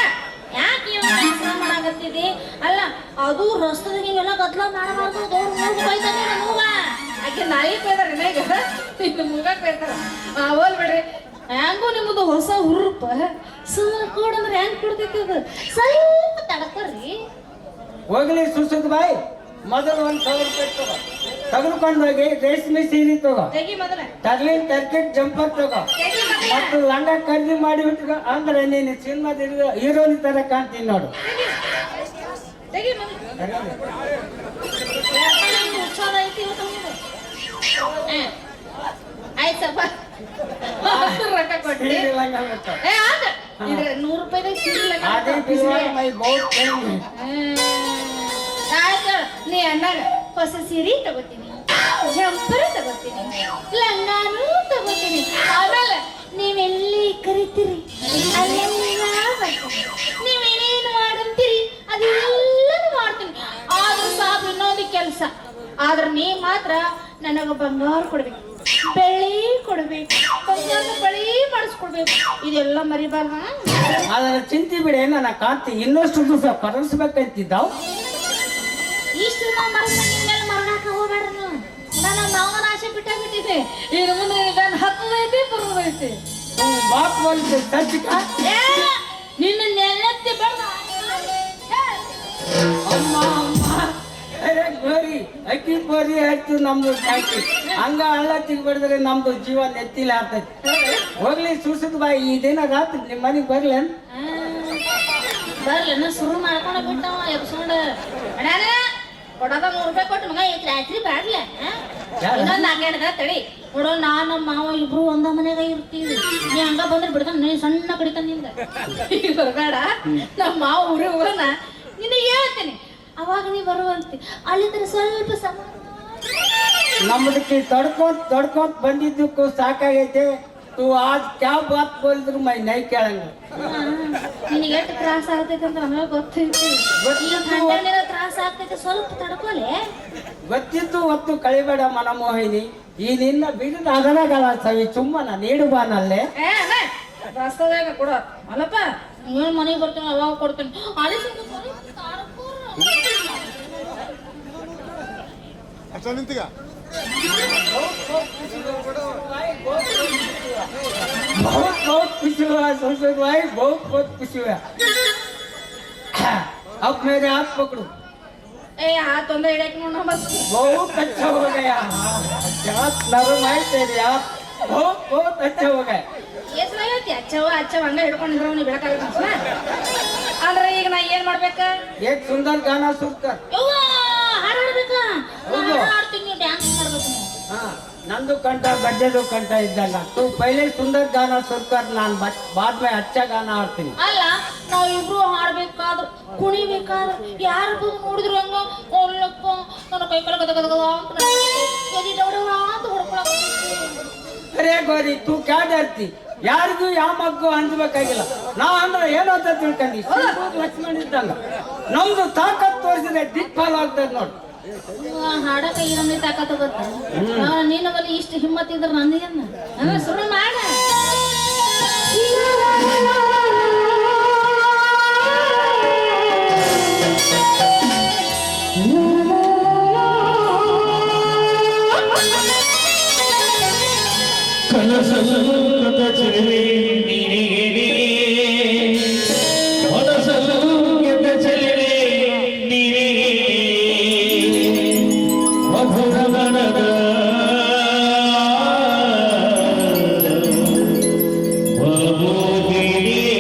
Speaker 4: ಯಾಕೆ ಇವನು ಮಾಡಾಕತ್ತಿದಿ? ಅಲ್ಲ ಅದು ರಸ್ತದಾಗ ಇವೆಲ್ಲ ಗದ್ಲ ಮಾಡಬಾರ್ದು. ದೊಡ್ಡ ಮೂಗು ಬೈತಾನೆ ನಮ್ಮವ್ವ. ಆಕೆ ನಾಯಿ ಬೇಡ್ರಿ ಮೇಗ ಇದು ಮುಗಕ್ ಬೇಡ್ತಾರ. ಹೋಲ್ ಬಿಡ್ರಿ. ಹೆಂಗೋ ನಿಮ್ಮದು ಹೊಸ ಹುರುಪ ಸುಮ್ಮನೆ ಕೊಡಂದ್ರೆ ಹೆಂಗ್ ಕೊಡ್ತೈತಿ ಅದು? ಸ್ವಲ್ಪ ತಡಕರ್ರಿ.
Speaker 2: ಹೋಗ್ಲಿ ಸುಸದ್ ಬಾಯಿ, ಮೊದಲು 1,000 ರೂಪಾಯಿ ತಗೋ, ತೆಗೆದುಕೊಂಡೋಗಿ ರೇಷ್ಮೆ ಸೀರೆ ತಗೋ,
Speaker 4: ತೆಗಿ ಮೊದಲ
Speaker 2: ಟರ್ಲಿನ್ ಟರ್ಕಿಟ್ ಜಂಪರ್ ತಗೋ,
Speaker 4: ತೆಗಿ ಮೊದಲ
Speaker 2: ಮತ್ತು ಲಂಗ ಖರೀದಿ ಮಾಡಿ ಬಿಟ್ಟು ಅಂದ್ರೆ ನೀನು ಸಿನಿಮಾದ ಹೀರೋನಿ ತರ ಕಾಣ್ತೀನಿ ನೋಡು.
Speaker 4: ತೆಗಿ ಮೊದಲ ಉತ್ಸಾಹ ಐತಿ ಇವತ್ತು ನಿಮ್ದು. ಆಯ್ತಪ್ಪ ರೊಕ್ಕ ಕೊಟ್ಟಿ
Speaker 2: ಸೀರೆ ಲಂಗ ಮತ್ತು
Speaker 4: ಏ ಆಗ ಇದ್ರ 100 ರೂಪಾಯಿದಾಗ ಸೀರೆ ಲಂಗ
Speaker 2: ಅದೇ ಬಿಲ್ವಾರ ಮೈ ಬಹುತ್ ಪ್ರೇಮಿ.
Speaker 4: ಆಯ್ತು ನೀ ಅಣ್ಣಾಗ ಹೊಸ ಸೀರೆ ತಗೋತೀನಿ, ಜಂಪರ್ ತಗೋತೀನಿ, ಲಂಗಾನು ತಗೋತೀನಿ. ಆಮೇಲೆ ನೀವೆಲ್ಲಿ ಕರಿತೀರಿ ಅಲ್ಲೆಲ್ಲ ಬರ್ತೀನಿ, ನೀವೇನೇನು ಮಾಡಂತೀರಿ ಅದೆಲ್ಲನೂ ಮಾಡ್ತೀನಿ. ಆದ್ರೂ ಸಾಕು ಇನ್ನೊಂದು ಕೆಲಸ, ಆದ್ರೆ ನೀ ಮಾತ್ರ ನನಗ ಬಂಗಾರ ಕೊಡ್ಬೇಕು, ಬೆಳ್ಳಿ ಕೊಡ್ಬೇಕು, ಬಂಗಾರದ ಬಳಿ ಮಾಡಿಸ್ಕೊಡ್ಬೇಕು. ಇದೆಲ್ಲ ಮರಿಬಾರ್ದ.
Speaker 2: ಅದರ ಚಿಂತೆ ಬಿಡಿ, ನನ್ನ ಕಾಂತಿ ಇನ್ನಷ್ಟು ದಿವಸ ಪರಸ್ಬೇಕಂತಿದ್ದಾವ್.
Speaker 4: ಇಷ್ಟು ನಾವು ಮೇಲೆ ಮರಣಾಕ ಹೋಗ್ಬೇಡ್ರಿ ನೀವು. ನಾನು ಮಾವನ ಆಸೆ ಬಿಟ್ಟಾಗ್ಬಿಟ್ಟಿದೆ. ಇನ್ನು ಮುಂದೆ ನಾನು ಹತ್ತದೈತಿ ಬರೋದೈತಿ.
Speaker 2: ಬಾತ್ बोलते सच का
Speaker 4: ನಿನ್ನ ನೆಲತ್ತಿ ಬೇಡ.
Speaker 2: ಅಮ್ಮ ಅಮ್ಮ ಅರೆ ಗೋರಿ ಅಕ್ಕಿ ಗೋರಿ ಆಯ್ತು ನಮ್ದು ಸಾಕಿ ಹಂಗ ಹಳ್ಳ ತಿಗ್ಬಿಡಿದ್ರೆ ನಮ್ದು ಜೀವ ನೆತ್ತಿಲ್ಲ ಆಗ್ತೈತಿ. ಹೋಗ್ಲಿ ಸುಸದ್ ಬಾಯಿ ಈ ದಿನ ರಾತ್ರಿ ನಿಮ್ಮ ಮನೆಗೆ ಬರ್ಲೇನ್?
Speaker 4: ಬರ್ಲಿ ಶುರು ಮಾಡ್ಕೊಂಡ ಬಿಟ್ಟವ ಎಬ್ಸ್ಕೊಂಡ ಅಣ್ಣ ಕೊಡದ 100 ರೂಪಾಯಿ ಕೊಟ್ಟು ಮಗ ಈಗ ರಾತ್ರಿ ಬ್ಯಾಡ್ಲೆ. ಇನ್ನೊಂದು 4 ದಿನ ತಡಿ ನೋಡೋ, ನಾನು ನಮ್ಮ ಮಾವ ಇಬ್ರು ಒಂದ ಮನೆಗ ಇರ್ತೀವಿ. ನೀ ಹಂಗ ಬಂದ್ರೆ ಬಿಡ್ತಾನ, ನೀ ಸಣ್ಣ ಕಡಿತಾನ ನಿಂದ ಈಗ ಹೊರಗಾಡ. ನಮ್ಮ ಮಾವ ಊರಿಗೆ ಹೋಗೋಣ, ನಿನಗೆ ಹೇಳ್ತೀನಿ ಅವಾಗ ನೀ ಬರುವಂತೆ. ಅಲ್ಲಿದ್ರೆ ಸ್ವಲ್ಪ ಸಮಾಧಾನ.
Speaker 2: ನಮ್ಮದಕ್ಕೆ ತಡ್ಕೊಂತ ಬಂದಿದ್ದಕ್ಕೂ ಸಾಕಾಗೈತೆ. तू आज क्या बात बोल रही मैं नहीं ಕೇಳಂಗ.
Speaker 4: ನಿನಗೆ ಎಷ್ಟು ತ್ರಾಸ ಆಗ್ತೈತೆ ಅಂತ ನಮಗೆ ಗೊತ್ತೈತಿ. ಈ ಗಂಡನಿನ ತ್ರಾಸ ಆಗ್ತೈತೆ, ಸ್ವಲ್ಪ ತಡ್ಕೊಲೆ.
Speaker 2: ಗೊತ್ತಿದ್ದು ಹೊತ್ತು ಕಳಿಬೇಡ ಮನಮೋಹಿನಿ. ಈ ನಿನ್ನ ಬಿಡಿದ ಅದರಗಳ ಸವಿ ಚುಮ್ಮನ ನೀಡು ಬಾನಲ್ಲೇ.
Speaker 4: ರಸ್ತದಾಗ ಕೊಡ ಅಲ್ಲಪ್ಪ, ಏನು ಮನೆಗೆ ಬರ್ತೀನಿ ಅವಾಗ ಕೊಡ್ತೀನಿ. ಅಲ್ಲಿ
Speaker 2: बहुत बहुत खुशी हुआ संसद भाई, बहुत बहुत खुशी हुआ. अब मेरे हाथ पकड़ो.
Speaker 4: ए हाथ ಒಂದ ಹಿಡಿಯಕ್ಕೆ ನೋಡ ಮತ್
Speaker 2: बहुत अच्छा हो गया. हाथ नरम है तेरे हाथ, बहुत बहुत अच्छा हो गया.
Speaker 4: ಏಸ್ಲಾಗೈತಿ ಅಚ್ಚವ ಹಂಗ ಹಿಡ್ಕೊಂಡಿದ್ರು ನೀ ಬೆಳಕಾಗ ಅಂದ್ರೆ ಈಗ ನಾ ಏನ್ ಮಾಡ್ಬೇಕ?
Speaker 2: एक सुंदर गाना शुरू कर.
Speaker 4: ಯವ್ವ ಹಾಡು ಹಾಡ್ಬೇಕ? ಹಾಡ್ತೀನಿ, ಡ್ಯಾನ್ಸ್ ಮಾಡ್ಬೇಕು ನೀವು.
Speaker 2: हाँ नंदू कंठा गड्ढेदू कंठा इद्दांग. तू पहले सुंदर गाना शुरू कर, नान बाद में अच्छा गाना हाಡ್ತೀನಿ.
Speaker 4: ಅಲ್ಲ ನಾವು ಇಬ್ರು ಹಾಡ್ಬೇಕಾದ್ರೆ ಕುಣಿಬೇಕಾದ್ರೆ ಯಾರು ಬಂದು ನೋಡಿದ್ರು ಹಂಗ ಒಲ್ಲಪ್ಪ ನನ್ನ ಕೈ ಕಾಲ ಗದ ಗದ ಅಂತ ಎದಿ ಡೌಡವ ಅಂತ ಹೊಡ್ಕೊಳಕ್ಕೆ.
Speaker 2: अरे गोरी तू क्या डरती? ಯಾರಿಗೂ ಯಾವ ಮಗ್ಗು ಹಂಚಬೇಕಾಗಿಲ್ಲ. ನಾವ್ ಅಂದ್ರೆ ಏನು ಅಂತ ತಿಳ್ಕೊಂಡಿ, ಲಕ್ಷ್ಮಣ ಇದ್ದಂಗ ನಮ್ದು ತಾಕತ್ ತೋರಿಸಿದ್ರೆ ದಿಕ್ಪಾಲ್ ಆಗ್ತದೆ ನೋಡಿ.
Speaker 4: ಹಾಡಕ ಏನಂದ್ರೆ ತಾಕತ್ತು ಗೊತ್ತ? ನೀನು ಬಲ್ಲಿ ಇಷ್ಟು ಹಿಮ್ಮತ್ ಇದ್ರ ನಂದೇನ ಶುರು ಮಾಡ.
Speaker 7: Babu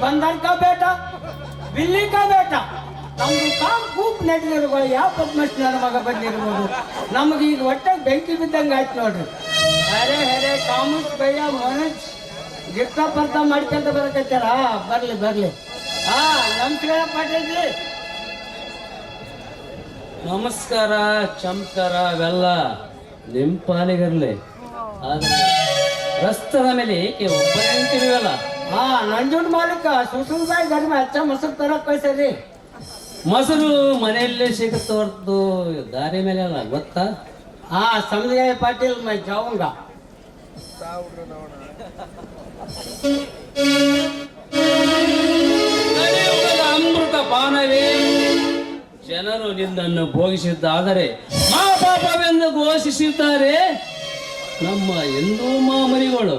Speaker 2: बंदर का बेटा बिल्ली का बेटा ನಮ್ದು ಕಾಮ್ ಕೂಪ್ ನಡೆದಿರುವ ಯಾವ ಪದ್ಮಶ್ರೀ ನನ್ನ ಮಗ ಬಂದಿರ್ಬೋದು ನಮಗೆ ಈಗ ಒಟ್ಟೆ ಬೆಂಕಿ ಬಿದ್ದಂಗೆ ಆಯ್ತು ನೋಡ್ರಿ. ಅರೆ ಹರೇ ಕಾಮುಸ್ ಭಯ್ಯ ಮನೋಜ್ ಗಿರ್ತಾ ಪರ್ತಾ ಮಾಡ್ಕೊಂತ ಬರಕತ್ತಾರ. ಬರ್ಲಿ ಬರ್ಲಿ. ನಮಸ್ಕಾರ ಪಾಟೀಲ್ಜಿ.
Speaker 7: ನಮಸ್ಕಾರ ಚಮತ್ಕಾರ ಅವೆಲ್ಲ ನಿಮ್ಮ ಪಾಲಿಗಿರ್ಲಿ, ಆದ್ರೆ ರಸ್ತೆದ ಮೇಲೆ ಏಕೆ ಒಬ್ಬರೇ ನಿಂತಿರುವಲ್ಲ?
Speaker 2: ನಂಜುಂಡ್ ಮಾಲೀಕ ಸುಸುಲ್ಬಾಯಿ ಗರ್ಮ ಹಚ್ಚ ಮೊಸರು ತರಕ್ ಕಳ್ಸರಿ.
Speaker 7: ಮೊಸರು ಮನೆಯಲ್ಲೇ ಸಿಗುತ್ತೆ ಹೊರತು ದಾರಿ ಮೇಲೆ ಅಲ್ಲ, ಗೊತ್ತಾ?
Speaker 2: ಸಮझ गए पाटिल, मैं जाऊंगा.
Speaker 7: ಕಲಿಯುಗದ ಅಮೃತ ಪಾನವೇ ಜನರು ನಿನ್ನನ್ನು ಭೋಗಿಸಿದ್ದಾದರೆ ಮಹಾಪಾಪವೆಂದು ಘೋಷಿಸಿದ್ದಾರೆ ನಮ್ಮ ಹಿಂದೂ ಮಾಮರಿಗಳು.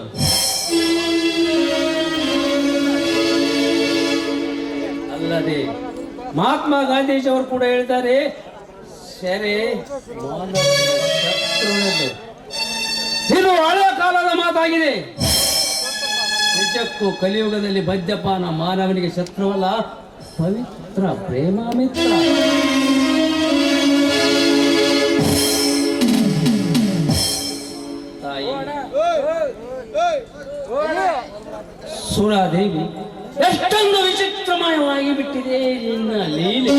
Speaker 7: ಅಲ್ಲದೆ ಮಹಾತ್ಮ ಗಾಂಧೀಜಿಯವರು ಕೂಡ ಹೇಳಿದ್ದಾರೆ, ಸೆರೆ ಮಾನವನ ಶತ್ರುವೆಂದು. ಇದು ಹಳೆಯ ಕಾಲದ ಮಾತಾಗಿದೆ. ನಿಜಕ್ಕೂ ಕಲಿಯುಗದಲ್ಲಿ ಮದ್ಯಪಾನ ಮಾನವನಿಗೆ ಶತ್ರುವಲ್ಲ, ಪವಿತ್ರ ಪ್ರೇಮ ಮಿತ್ರ. ತಾಯಿ ಸುರಾದೇವಿ, ಎಷ್ಟೊಂದು ವಿಚಿತ್ರಮಯವಾಗಿ ಬಿಟ್ಟಿದೆ ನಿನ್ನ ಲೀಲೆ.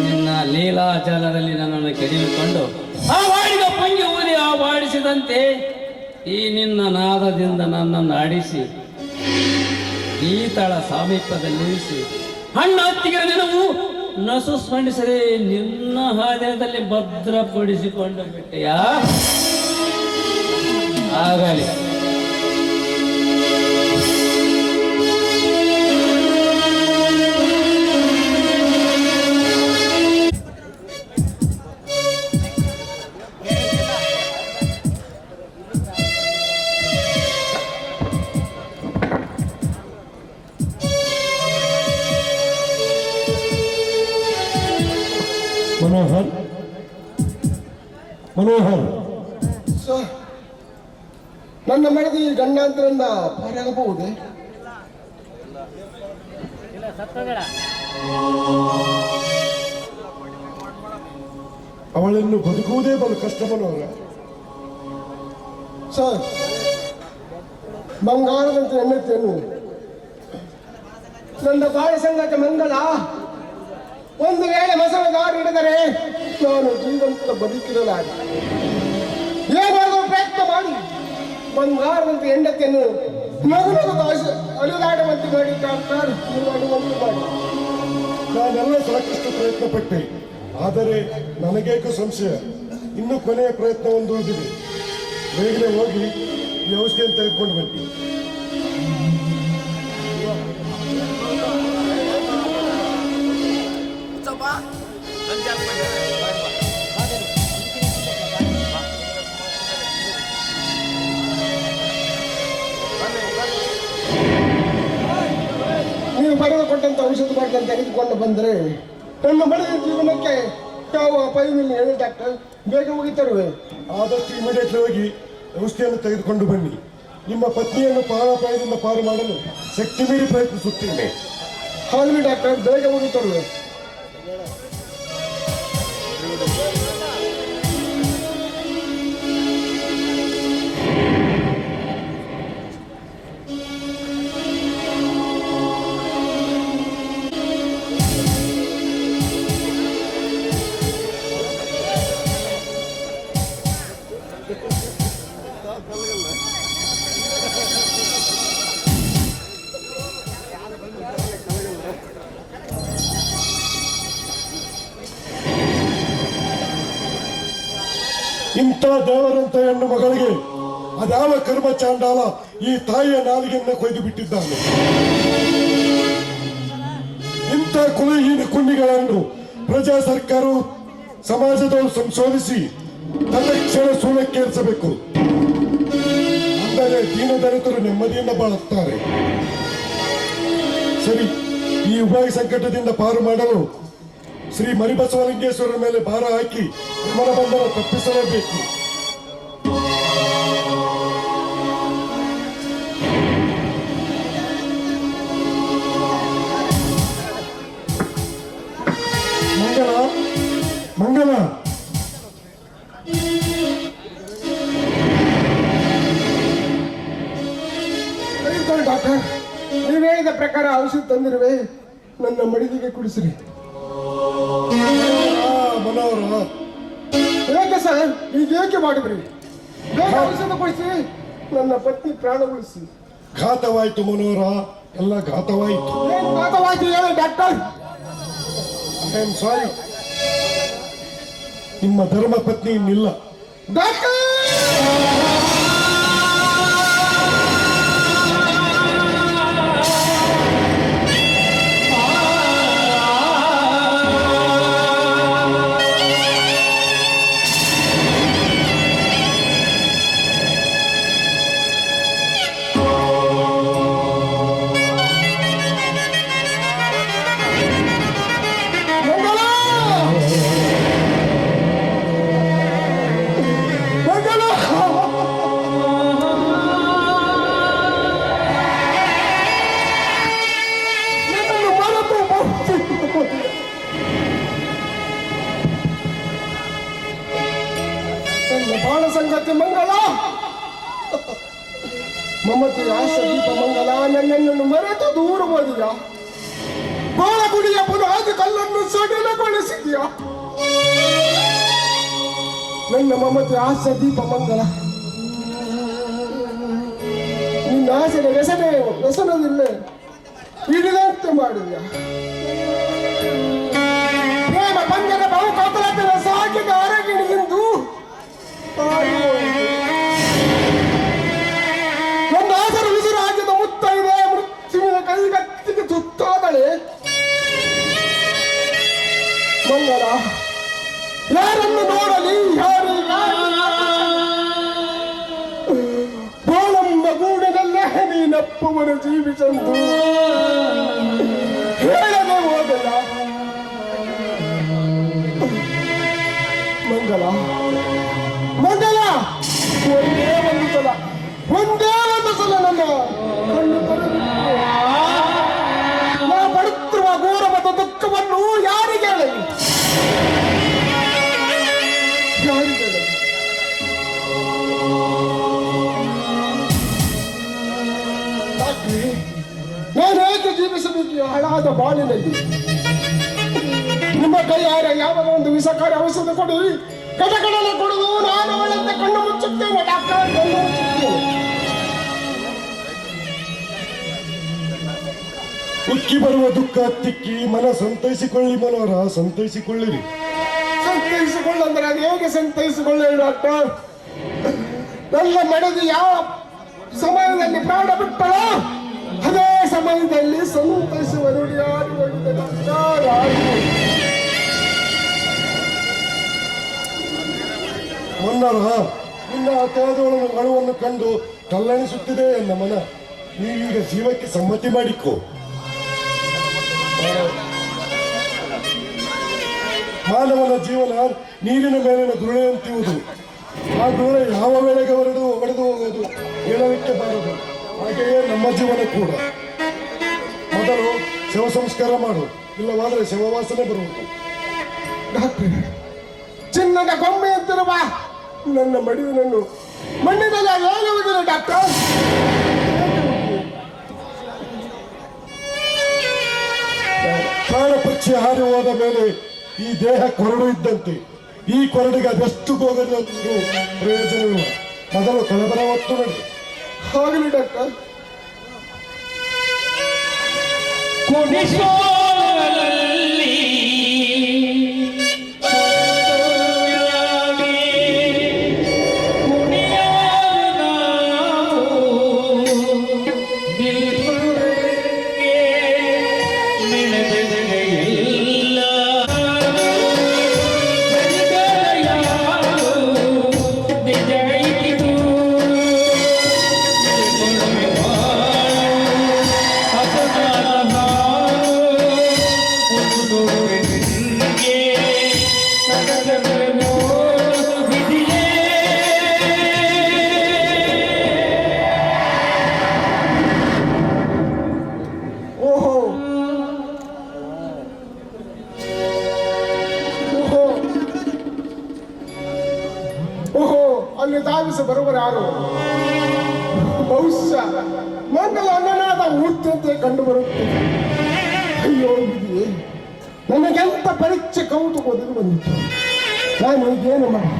Speaker 7: ನಿನ್ನ ಲೀಲಾಜಾಲದಲ್ಲಿ ನನ್ನನ್ನು ಕೆಡಿದುಕೊಂಡು ಆ ವಾಡಿದ ಪಂಗಿ ಊದಿ ಆ ವಾಡಿಸಿದಂತೆ ಈ ನಿನ್ನ ನಾದದಿಂದ ನನ್ನನ್ನು ಆಡಿಸಿ ಈ ತಳ ಸಾಮೀಪ್ಯದಲ್ಲಿರಿಸಿ ಹಣ್ಣ ಹತ್ತಿಗೆ ನೆನವು ನಸು ಸ್ಮರಿಸದೆ ನಿನ್ನ ಹಾದಿಯಲ್ಲಿ ಭದ್ರಪಡಿಸಿಕೊಂಡು ಬಿಟ್ಟೆಯಾ? ಆಗಲಿ.
Speaker 5: ಮನೋಹರ್, ಮನೋಹರ್, ನನ್ನ ಮಡದಿ ಗಂಡಾಂತರಿಂದ ಪಾರಾಗಬಹುದೇ? ಅವಳನ್ನು ಬದುಕುವುದೇ ಬಲು ಕಷ್ಟ ಮನೋಹರ. ಸರ್, ಬಂಗಾರದಂತೆ ಹೆಣ್ಣೆತ್ತೇನು ನನ್ನ ಬಾಳ ಸಂಗಾತ ಮಂಗಲ. ಒಂದು ವೇಳೆ ಮಸಳ ದಾರಿ ಹಿಡಿದರೆ ನಾನು ಜೀವಂತ ಬದುಕಿರಲಾರೆ. ಏನಾದರೂ ಪ್ರಯತ್ನ ಮಾಡಿ ಬಂಗಾರದಂತೆ ಹೆಂಡತಿಯನ್ನು ನಗು ಅಳುದಾಡುವಂತೆ ಮಾಡಿ ಡಾಕ್ಟರ್, ಅಳುವಂತೆ ಮಾಡಿ. ನಾನೆಲ್ಲ ಸಾಕಷ್ಟು ಪ್ರಯತ್ನ ಪಟ್ಟೆ, ಆದರೆ ನನಗೇಕೋ ಸಂಶಯ. ಇನ್ನು ಕೊನೆಯ ಪ್ರಯತ್ನ ಒಂದು ಉಳಿದಿದೆ. ಬೇಗನೆ ಹೋಗಿ ಈ ಔಷಧಿಯನ್ನು ತೆಗೆದುಕೊಂಡು ಬನ್ನಿ. ನೀವು ಬರೆದುಕೊಟ್ಟಂತ ಔಷಧ ಬಾಟಲ್ ತೆಗೆದುಕೊಂಡು ಬಂದರೆ ನನ್ನ ಮನೆಯ ಜೀವನಕ್ಕೆ ಯಾವ ಅಪಾಯವಿಲ್ಲ ಹೇಳಿ ಡಾಕ್ಟರ್. ಬೇಗ ಹೋಗಿ ತರುವೆ. ಆದಷ್ಟು ಇಮಿಡಿಯೇಟ್ಲಿ ಹೋಗಿ ಔಷಧಿಯನ್ನು ತೆಗೆದುಕೊಂಡು ಬನ್ನಿ. ನಿಮ್ಮ ಪತ್ನಿಯನ್ನು ಪ್ರಾಣಾಪಾಯದಿಂದ ಪಾರು ಮಾಡಲು ಶಕ್ತಿ ಮೀರಿ ಪ್ರಯತ್ನಿಸುತ್ತೇನೆ. ಹಾಗಲಿ ಡಾಕ್ಟರ್, ಬೇಗ ಹೋಗಿ ತರುವೆ. ಇಂಥ ದೇವರಂತ ಹೆಣ್ಣು ಮಗಳಿಗೆ ಅದ್ಯಾವ ಕರ್ಮ ಚಾಂಡಾಲ ಈ ತಾಯಿಯ ನಾಲಿಗೆಯನ್ನು ಕೊಯ್ದು ಬಿಟ್ಟಿದ್ದಾನೆ. ಇಂಥ ಕುಲಹೀನ ಕುಂಡಿಗಳನ್ನು ಪ್ರಜಾ ಸರ್ಕಾರವು ಸಮಾಜದವರು ಸಂಶೋಧಿಸಿ ತಕ್ಷಣ ಸೂಳಕ್ಕೇರಿಸಬೇಕು. ಅಂದರೆ ದೀನದಲಿತರು ನೆಮ್ಮದಿಯಿಂದ ಬಾಳುತ್ತಾರೆ. ಸರಿ, ಈ ಉಭಯ ಸಂಕಟದಿಂದ ಪಾರು ಮಾಡಲು ಶ್ರೀ ಮರಿಬಸವಲಿಂಗೇಶ್ವರರ ಮೇಲೆ ಭಾರ ಹಾಕಿ ವಿಮಲ ಬಂಧನ ತಪ್ಪಿಸಲೇಬೇಕು. ತೆಗೆದುಕೊಳ್ಳಿ ಡಾಕ್ಟರ್. ನೀವು ಹೇಳಿದ ಪ್ರಕಾರ ಔಷಧ ತಂದಿರುವೆ, ನನ್ನ ಮಡಿದಿಗೆ ಕುಡಿಸಿರಿ.
Speaker 8: ಮನೋಹರ,
Speaker 5: ಹೇಗೆ ಸರ್ ಈಗ ಏಕೆ ಮಾಡಿದ್ರಿ? ಬೇಗ ಔಷಧ ಕೊಡಿಸಿ, ನನ್ನ ಪತ್ನಿ ಪ್ರಾಣ ಉಳಿಸಿ.
Speaker 8: ಘಾತವಾಯ್ತು ಮನೋಹರ, ಎಲ್ಲ ಘಾತವಾಯ್ತು.
Speaker 5: ಏನು ಮಾತವಾಯ್ತು ಹೇಳಿ ಡಾಕ್ಟರ್?
Speaker 8: I am sorry. ನಿಮ್ಮ ಧರ್ಮ ಪತ್ನಿ ಇನ್ನಿಲ್ಲ.
Speaker 5: ಡಾಕ್ಟರ್ ಬಾಳ ಸಂಗತಿ ಮಂಗಲ, ಮಮತೆ ಆಶ ದೀಪ ಮಂಗಲ, ನನ್ನನ್ನು ಮರೆತು ದೂರ ಹೋದಿಯ. ಬಾಳ ಗುಡಿಯ ಪುನಾದಿ ಕಲ್ಲನ್ನು ಸಡಿಲಗೊಳಿಸಿದ್ಯಾ. ನನ್ನ ಮಮತೆ ಆಶ ದೀಪ ಮಂಗಲ, ನಿನ್ನ ಆಸೆಗೆ ವ್ಯಸನವಿಲ್ಲ ಹಿಡಿದಂತೆ ಮಾಡಿದ್ಯಾ. ಪ್ರೇಮ ಪಂಜರ ಬಹು ಕಪಲತೆಯ ಸಾಕಿದ ಅರಗಿಣಿಗಿಂದು ನನ್ನ ಆಸರು ಉಸಿರು ಹಾಕಿದ ಮುತ್ತ ಇದೆ. ಮೃತ್ಯುವಿನ ಕೈಗತ್ತಿಗೆ ಸುತ್ತಾದಳೆ ಮಂಗಲ. ಯಾರನ್ನು ನೋಡಲಿ, ಬೋಳಂಬ ಗೂಡಿನಲ್ಲೇ ನೀನಪ್ಪವನ ಜೀವಿಸಂದು ಹೇಳದೆ ಹೋದಲ್ಲ ಮಂಗಲ. ಮಂಗಲ, ಒಂದೇ ಒಂದು ಸಲ ನನ್ನ ಕಣ್ಣು ತೆರೆದು ನಾ ಪಡುತ್ತಿರುವ ಘೋರ ಮತ್ತು ದುಃಖವನ್ನು ಯಾರಿಗೆ ಹೇಳಲಿ? ಡಾಕ್ಟ್ರಿ, ನಾನು ಹೇಗೆ ಜೀವಿಸಬೇಕು ಹಳಾದ ಬಾಳಿನಲ್ಲಿ? ನಿಮ್ಮ ಕೈಯಾರ ಯಾವ ಒಂದು ವಿಷಕಾರಿ ಔಷಧ ಕೊಡಿ, ಕಟಕಡಲೆ ಕೊಡುವುದು, ನಾನು ಅವಳಂತೆ ಕಣ್ಣು ಮುಚ್ಚುತ್ತೇನೆ ಡಾಕ್ಟರ್, ಕಣ್ಣು ಮುಚ್ಚುತ್ತೇನೆ.
Speaker 8: ಉಕ್ಕಿ ಬರುವ ದುಃಖ ತಿಕ್ಕಿ ಮನ ಸಂತೈಸಿಕೊಳ್ಳಿ ಮನೋಹರ, ಸಂತೈಸಿಕೊಳ್ಳಿರಿ.
Speaker 5: ಸಂತೈಸಿಕೊಳ್ಳಂದ್ರೆ ಅದು ಹೇಗೆ ಸಂತೈಸಿಕೊಳ್ಳಿ ಡಾಕ್ಟರ್? ನನ್ನ ಮಡದಿ ಯಾವ ಸಮಯದಲ್ಲಿ ಪ್ರಾಣ ಬಿಟ್ಟಳೋ ಅದೇ ಸಮಯದಲ್ಲಿ ಸಂತೈಸುವ ನುಡಿ ಯಾರು ಹೇಳಿದ ಡಾಕ್ಟರ್?
Speaker 8: ಮನ್ನರ, ನಿನ್ನ ಅತ್ಯಾದವಳನ್ನು ಅಳುವನ್ನು ಕಂಡು ಕಲ್ಲಣಿಸುತ್ತಿದೆ ಎನ್ನ ಮನ. ನೀವೀಗ ಜೀವಕ್ಕೆ ಸಮ್ಮತಿ ಮಾಡಿಕೊ. ಮಾನವನ ಜೀವನ ನೀರಿನ ಮೇಲಿನ ದುರಳೆಯಂತಿರುವುದು. ಆ ದುರಳೆ ಯಾವ ವೇಳೆಗೆ ಒಡೆದು ಹೋಗೋದು ಹೇಳಲಿಕ್ಕೆ ಬಾರದು. ಹಾಗೆಯೇ ನಮ್ಮ ಜೀವನ ಕೂಡ. ಮೊದಲು ಶವ ಸಂಸ್ಕಾರ ಮಾಡು, ಇಲ್ಲವಾದರೆ ಶವವಾಸನೆ ಬರುವುದು.
Speaker 5: ಡಾಕ್ಟರ್, ಚಿನ್ನದ ಗೊಂಬೆಯಂತಿರುವ ನನ್ನ ಮಡಿಯನ್ನು ಮಣ್ಣಿನಲ್ಲಿ ಹೇಳುವುದಿಲ್ಲ ಡಾಕ್ಟರ್.
Speaker 8: ಪ್ರಾಣ ಪಕ್ಷಿ ಹಾರಿ ಹೋದ ಮೇಲೆ ಈ ದೇಹ ಕೊರಡು ಇದ್ದಂತೆ. ಈ ಕೊರಡಿಗೆ ಅದೆಷ್ಟು ಹೋಗಲು ಪ್ರಯೋಜನವಿಲ್ಲ. ಮೊದಲು ಕಳೆಬರ ಹೊತ್ತು ನೋಡಿ.
Speaker 5: ಆಗಲಿ ಡಾಕ್ಟರ್. ಓಹೋ, ಅಲ್ಲಿ ಧಾವಿಸಿ ಬರುವರು ಯಾರು? ಬಹುಶಃ ಮಂಗಲ ಅನ್ನನಾದ ಮೂರ್ತಿಯಂತೆ ಕಂಡು ಬರುತ್ತದೆ. ಅಯ್ಯೋ ವಿಧಿಯೇ, ನನಗೆಂತ ಪರೀಕ್ಷೆ ಕೌತುಕ ಒದಗಿ ಬಂದಿತ್ತು. ನಾನು ಈಗೇನು ಮಾಡಿ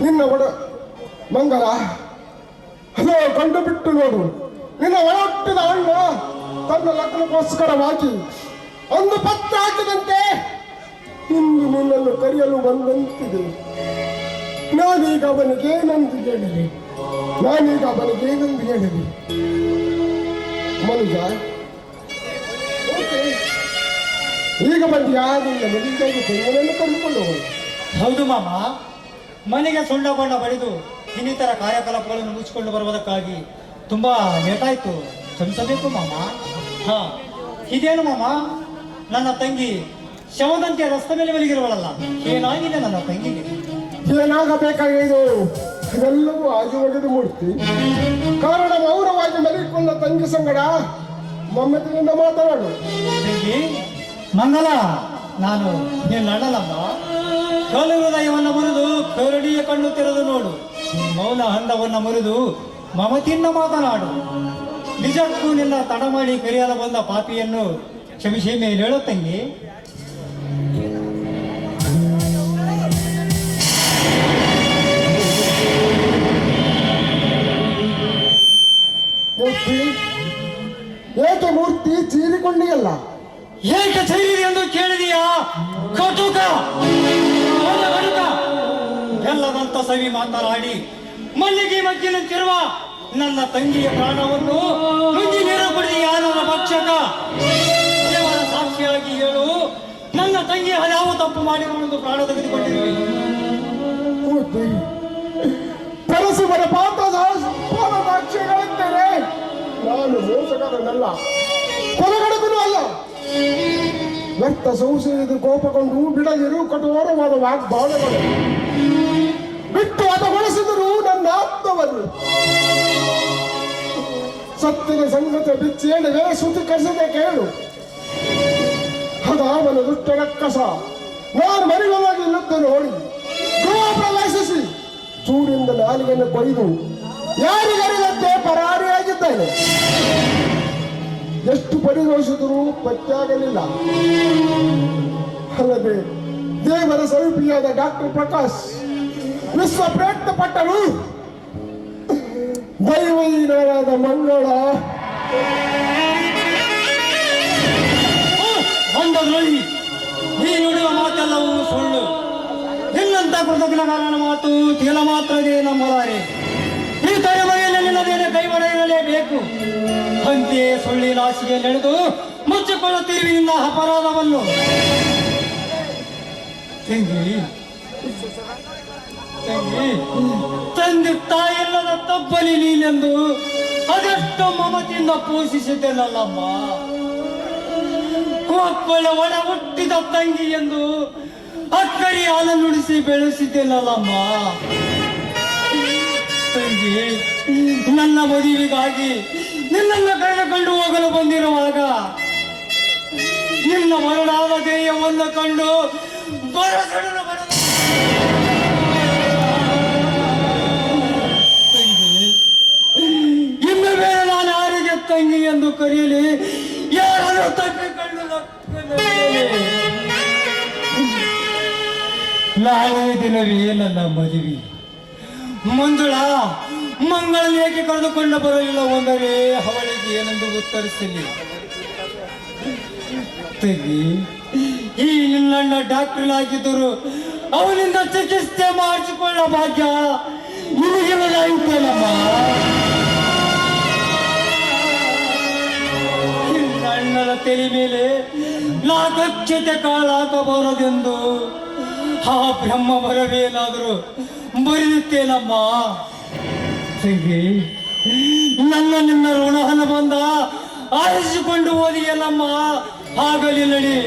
Speaker 5: ನಿನ್ನ ಒಡ ಮಂಗಲ ಅದೋ ಕಂಡು ಬಿಟ್ಟು ನೋಡು. ನಿನ್ನ ಒಳಟ್ಟಿದ ಅಣ್ಣ ತನ್ನ ಲಗ್ನಕ್ಕೋಸ್ಕರವಾಗಿ ಒಂದು ಪತ್ರ ಹಾಕಿದಂತೆ ಇಂದು ನಿನ್ನನ್ನು ಕರೆಯಲು ಬಂದಂತಿದೆ. ನಾನೀಗ ಅವನಿಗೆ ಏನಂದು ಹೇಳಲಿ? ಮನುಜ, ಈಗ ಬಂದ್ಯಾ? ನಿನ್ನ ಮದುವೆಗಾಗಿ ಬೆಂಗಳೂರನ್ನು ಕರೆದುಕೊಂಡು ಹೋಗು.
Speaker 2: ಹೌದು ಮಾಮ, ಮನೆಗೆ ಸೊಂಡ ಬಣ್ಣ ಬಳಿದು ಇನ್ನಿತರ ಕಾರ್ಯಕಲಾಪಗಳನ್ನು ಮುಗಿಸಿಕೊಂಡು ಬರುವುದಕ್ಕಾಗಿ ತುಂಬಾ ಲೇಟ್ ಆಯ್ತು, ಕ್ಷಮಿಸಬೇಕು ಮಾಮ. ಹಾ, ಇದೇನು ಮಾಮ, ನನ್ನ ತಂಗಿ ಶವದಂತೆ ರಸ್ತೆ ಮೇಲೆ ಮಲಗಿರುವಳಲ್ಲ, ಏನಾಗಿದೆ ನನ್ನ ತಂಗಿಗೆ?
Speaker 5: ಏನಾಗಬೇಕಾಗಿದು? ಇದೆಲ್ಲವೂ ಆಗಿ ಒಗೆದು ಮೂಡ್ತಿ. ಕಾರಣ ಮೌನವಾಗಿ ಮಲಗಿಕೊಂಡ ತಂಗಿ ಸಂಗಡ ಮಮ್ಮತಿನಿಂದ ಮಾತನಾಡು.
Speaker 2: ತಂಗಿ ಮಂಗಲ, ನಾನು ನಿನ್ನ ಅಣ್ಣನಮ್ಮ. ಕಲು ಹೃದಯವನ್ನು ಮುರಿದು ಕರಡಿಯ ಕಣ್ಣು ತೆರೆದು ನೋಡು. ಮೌನ ಹಂದವನ್ನು ಮುರಿದು ಮಮತಿಯಿಂದ ಮಾತನಾಡು. ನಿಜಕ್ಕೂ ನಿನ್ನ ತಡ ಮಾಡಿ ಕರೆಯಲು ಬಂದ ಪಾಪಿಯನ್ನು ಕ್ಷಮಿಸಿ ಮೇಲೆ ಹೇಳೋ ತಂಗಿ.
Speaker 5: ಮೂರ್ತಿ, ಏಕೆ ಮೂರ್ತಿ ಚೀರಿಕೊಂಡಿಯಲ್ಲ?
Speaker 2: ಏಕೆ ಚೈರಿ ಎಂದು ಕೇಳಿದೀಯಾ? ಕಟುಕ ಎಲ್ಲದಂತ ಸವಿ ಮಾತನಾಡಿ ಮಲ್ಲಿಗೆ ಮಗ್ಗಿನಂತಿರುವ ನನ್ನ ತಂಗಿಯ ಪ್ರಾಣವನ್ನು ನುಂಗಿ ನೀರು ಕುಡಿದೀಯ ನನ್ನ ಭಕ್ಷಕ. ದೇವರ ಸಾಕ್ಷಿಯಾಗಿ ಹೇಳು, ನನ್ನ ತಂಗಿ ಯಾವ ತಪ್ಪು ಮಾಡಿರುವುದು ಪ್ರಾಣ ತೆಗೆದುಕೊಂಡಿರುವೆ?
Speaker 5: ಮೂರ್ತಿ, ಪರಸ್ಪರ ಪಾದಾಕ್ಷಿಗಳಿದ್ದೇನೆ. ನಾನು ಮೋಸಗಾರನಲ್ಲ, ಕೊಲಗಡಕನೂ ಅಲ್ಲ. ವ್ಯಕ್ತ ಸಂಶಯದ ಕೋಪಗೊಂಡು ಬಿಡದಿರು ಕಠೋರವಾದ ವಾಗ್ಬಾಣಗಳು ಬಿಟ್ಟು ಹತಗೊಳಿಸಿದರು ನನ್ನ ಆತ್ಮವನ್ನು. ಸತ್ಯದ ಸಂಗತಿ ಬಿಚ್ಚಿ ಹೇಳಿದೆ, ಸುದ್ದಿ ಕಸದೆ ಕೇಳು. ಅದಾವನ ದುಷ್ಟ ರಕ್ಕಸ ನಾನು ಮರಿಗಳಾಗಿ ಇಲ್ಲದ್ದು ನೋಡಿ ಗೃಹ ಪ್ರವೇಶಿಸಿ ಚೂರಿಂದ ನಾಲಿಗೆಯನ್ನು ಕೊಯ್ದು ಯಾರಿಗರಿದಂತೆ ಪರಾರಿಯಾಗಿದ್ದಾನೆ. ಎಷ್ಟು ಪರಿದೋಷಿದರೂ ಪತ್ತೆಯಾಗಲಿಲ್ಲ. ಅಲ್ಲದೆ ದೇವರ ಸ್ವರೂಪಿಯಾದ ಡಾಕ್ಟರ್ ಪ್ರಕಾಶ್ ವಿಶ್ವ ಪ್ರಯತ್ನ ಪಟ್ಟರು. ದೈವೀನರಾದ ಮಂಗಳ
Speaker 2: ಒಂದರಲ್ಲಿ ನೀ ನುಡಿಯುವ ಮಾತೆಲ್ಲವೂ ಸುಳ್ಳು. ನಿನ್ನಂತ ಕೃತಜ್ಞಕಾರನ ಮಾತು ತಿಲ ಮಾತ್ರವೇ ನಂಬಲಾರೆ. ಈ ತಲೆಮರೆಯಲ್ಲಿ ನಿನ್ನದೇನೆ ಕೈವಡ ಇರಲೇಬೇಕು. ಅಂತೆಯೇ ಸುಳ್ಳಿನ ಹಾಸಿಗೆ ನಡೆದು ಮುಚ್ಚಿಕೊಳ್ಳುತ್ತಿರುವಿ ನಿನ್ನ ಅಪರಾಧವನ್ನು. ತಂಗಿ ತಂದೆ ತಾಯಿಲ್ಲದ ತಬ್ಬಲಿ ನೀನೆಂದು ಅದೆಷ್ಟು ಮಮತೆಯಿಂದ ಪೋಷಿಸಿದ್ದೇನಲ್ಲಮ್ಮ. ಒಬ್ಬಳ ಒಡ ಹುಟ್ಟಿದ ತಂಗಿ ಎಂದು ಅಕ್ಕರಿ ಹಾಲು ನುಡಿಸಿ ಬೆಳೆಸಿದ್ದೇನಲ್ಲಮ್ಮ. ತಂಗಿ, ನನ್ನ ಮದುವೆಗಾಗಿ ನಿನ್ನನ್ನು ಕರೆದುಕೊಂಡು ಹೋಗಲು ಬಂದಿರುವಾಗ ನಿನ್ನ ಮರಳಾದ ದೇಹವನ್ನು ಕಂಡು ಬರಸಡಲು ಬರಲು ಇನ್ನು ಬೇರೆ ನಾನು ಯಾರಿಗೆ ತಂಗಿ ಎಂದು ಕರೆಯಲಿ? ಯಾರನ್ನು ತಪ್ಪಿಕೊಂಡು ನಾಳೆ ದಿನವೇ ನನ್ನ ಮದುವೆ. ಮಂಜುಳ ಮಂಗಳ ಏಕೆ ಕರೆದುಕೊಂಡು ಬರಲಿಲ್ಲ ಒಂದರೆ ಅವಳಿಗೆ ಏನೆಂದು ಉತ್ತರಿಸಲಿ? ತಂಗಿ, ಈ ನಿನ್ನ ಡಾಕ್ಟರ್ನಾಗಿದ್ದರು ಅವನಿಂದ ಚಿಕಿತ್ಸೆ ಮಾಡಿಸಿಕೊಳ್ಳ ಭಾಗ್ಯ ನಿನಗಿರಲಾಯಿತೇನಮ್ಮ. ಅಣ್ಣನ ತಲೆ ಮೇಲೆ ನಾಗಕ್ಷತೆ ಕಾಳಾಕಬಾರದೆಂದು ಆ ಬ್ರಹ್ಮ ಬರವೇನಾದರೂ ಬರೆಯುತ್ತೇನಮ್ಮ. ತಂಗಿ, ನನ್ನ ನಿನ್ನ ಋಣಹನ ಬಂದ ಆರಿಸಿಕೊಂಡು ಓದಿಯಲ್ಲಮ್ಮ. ಆಗಲಿ ನಡಿ.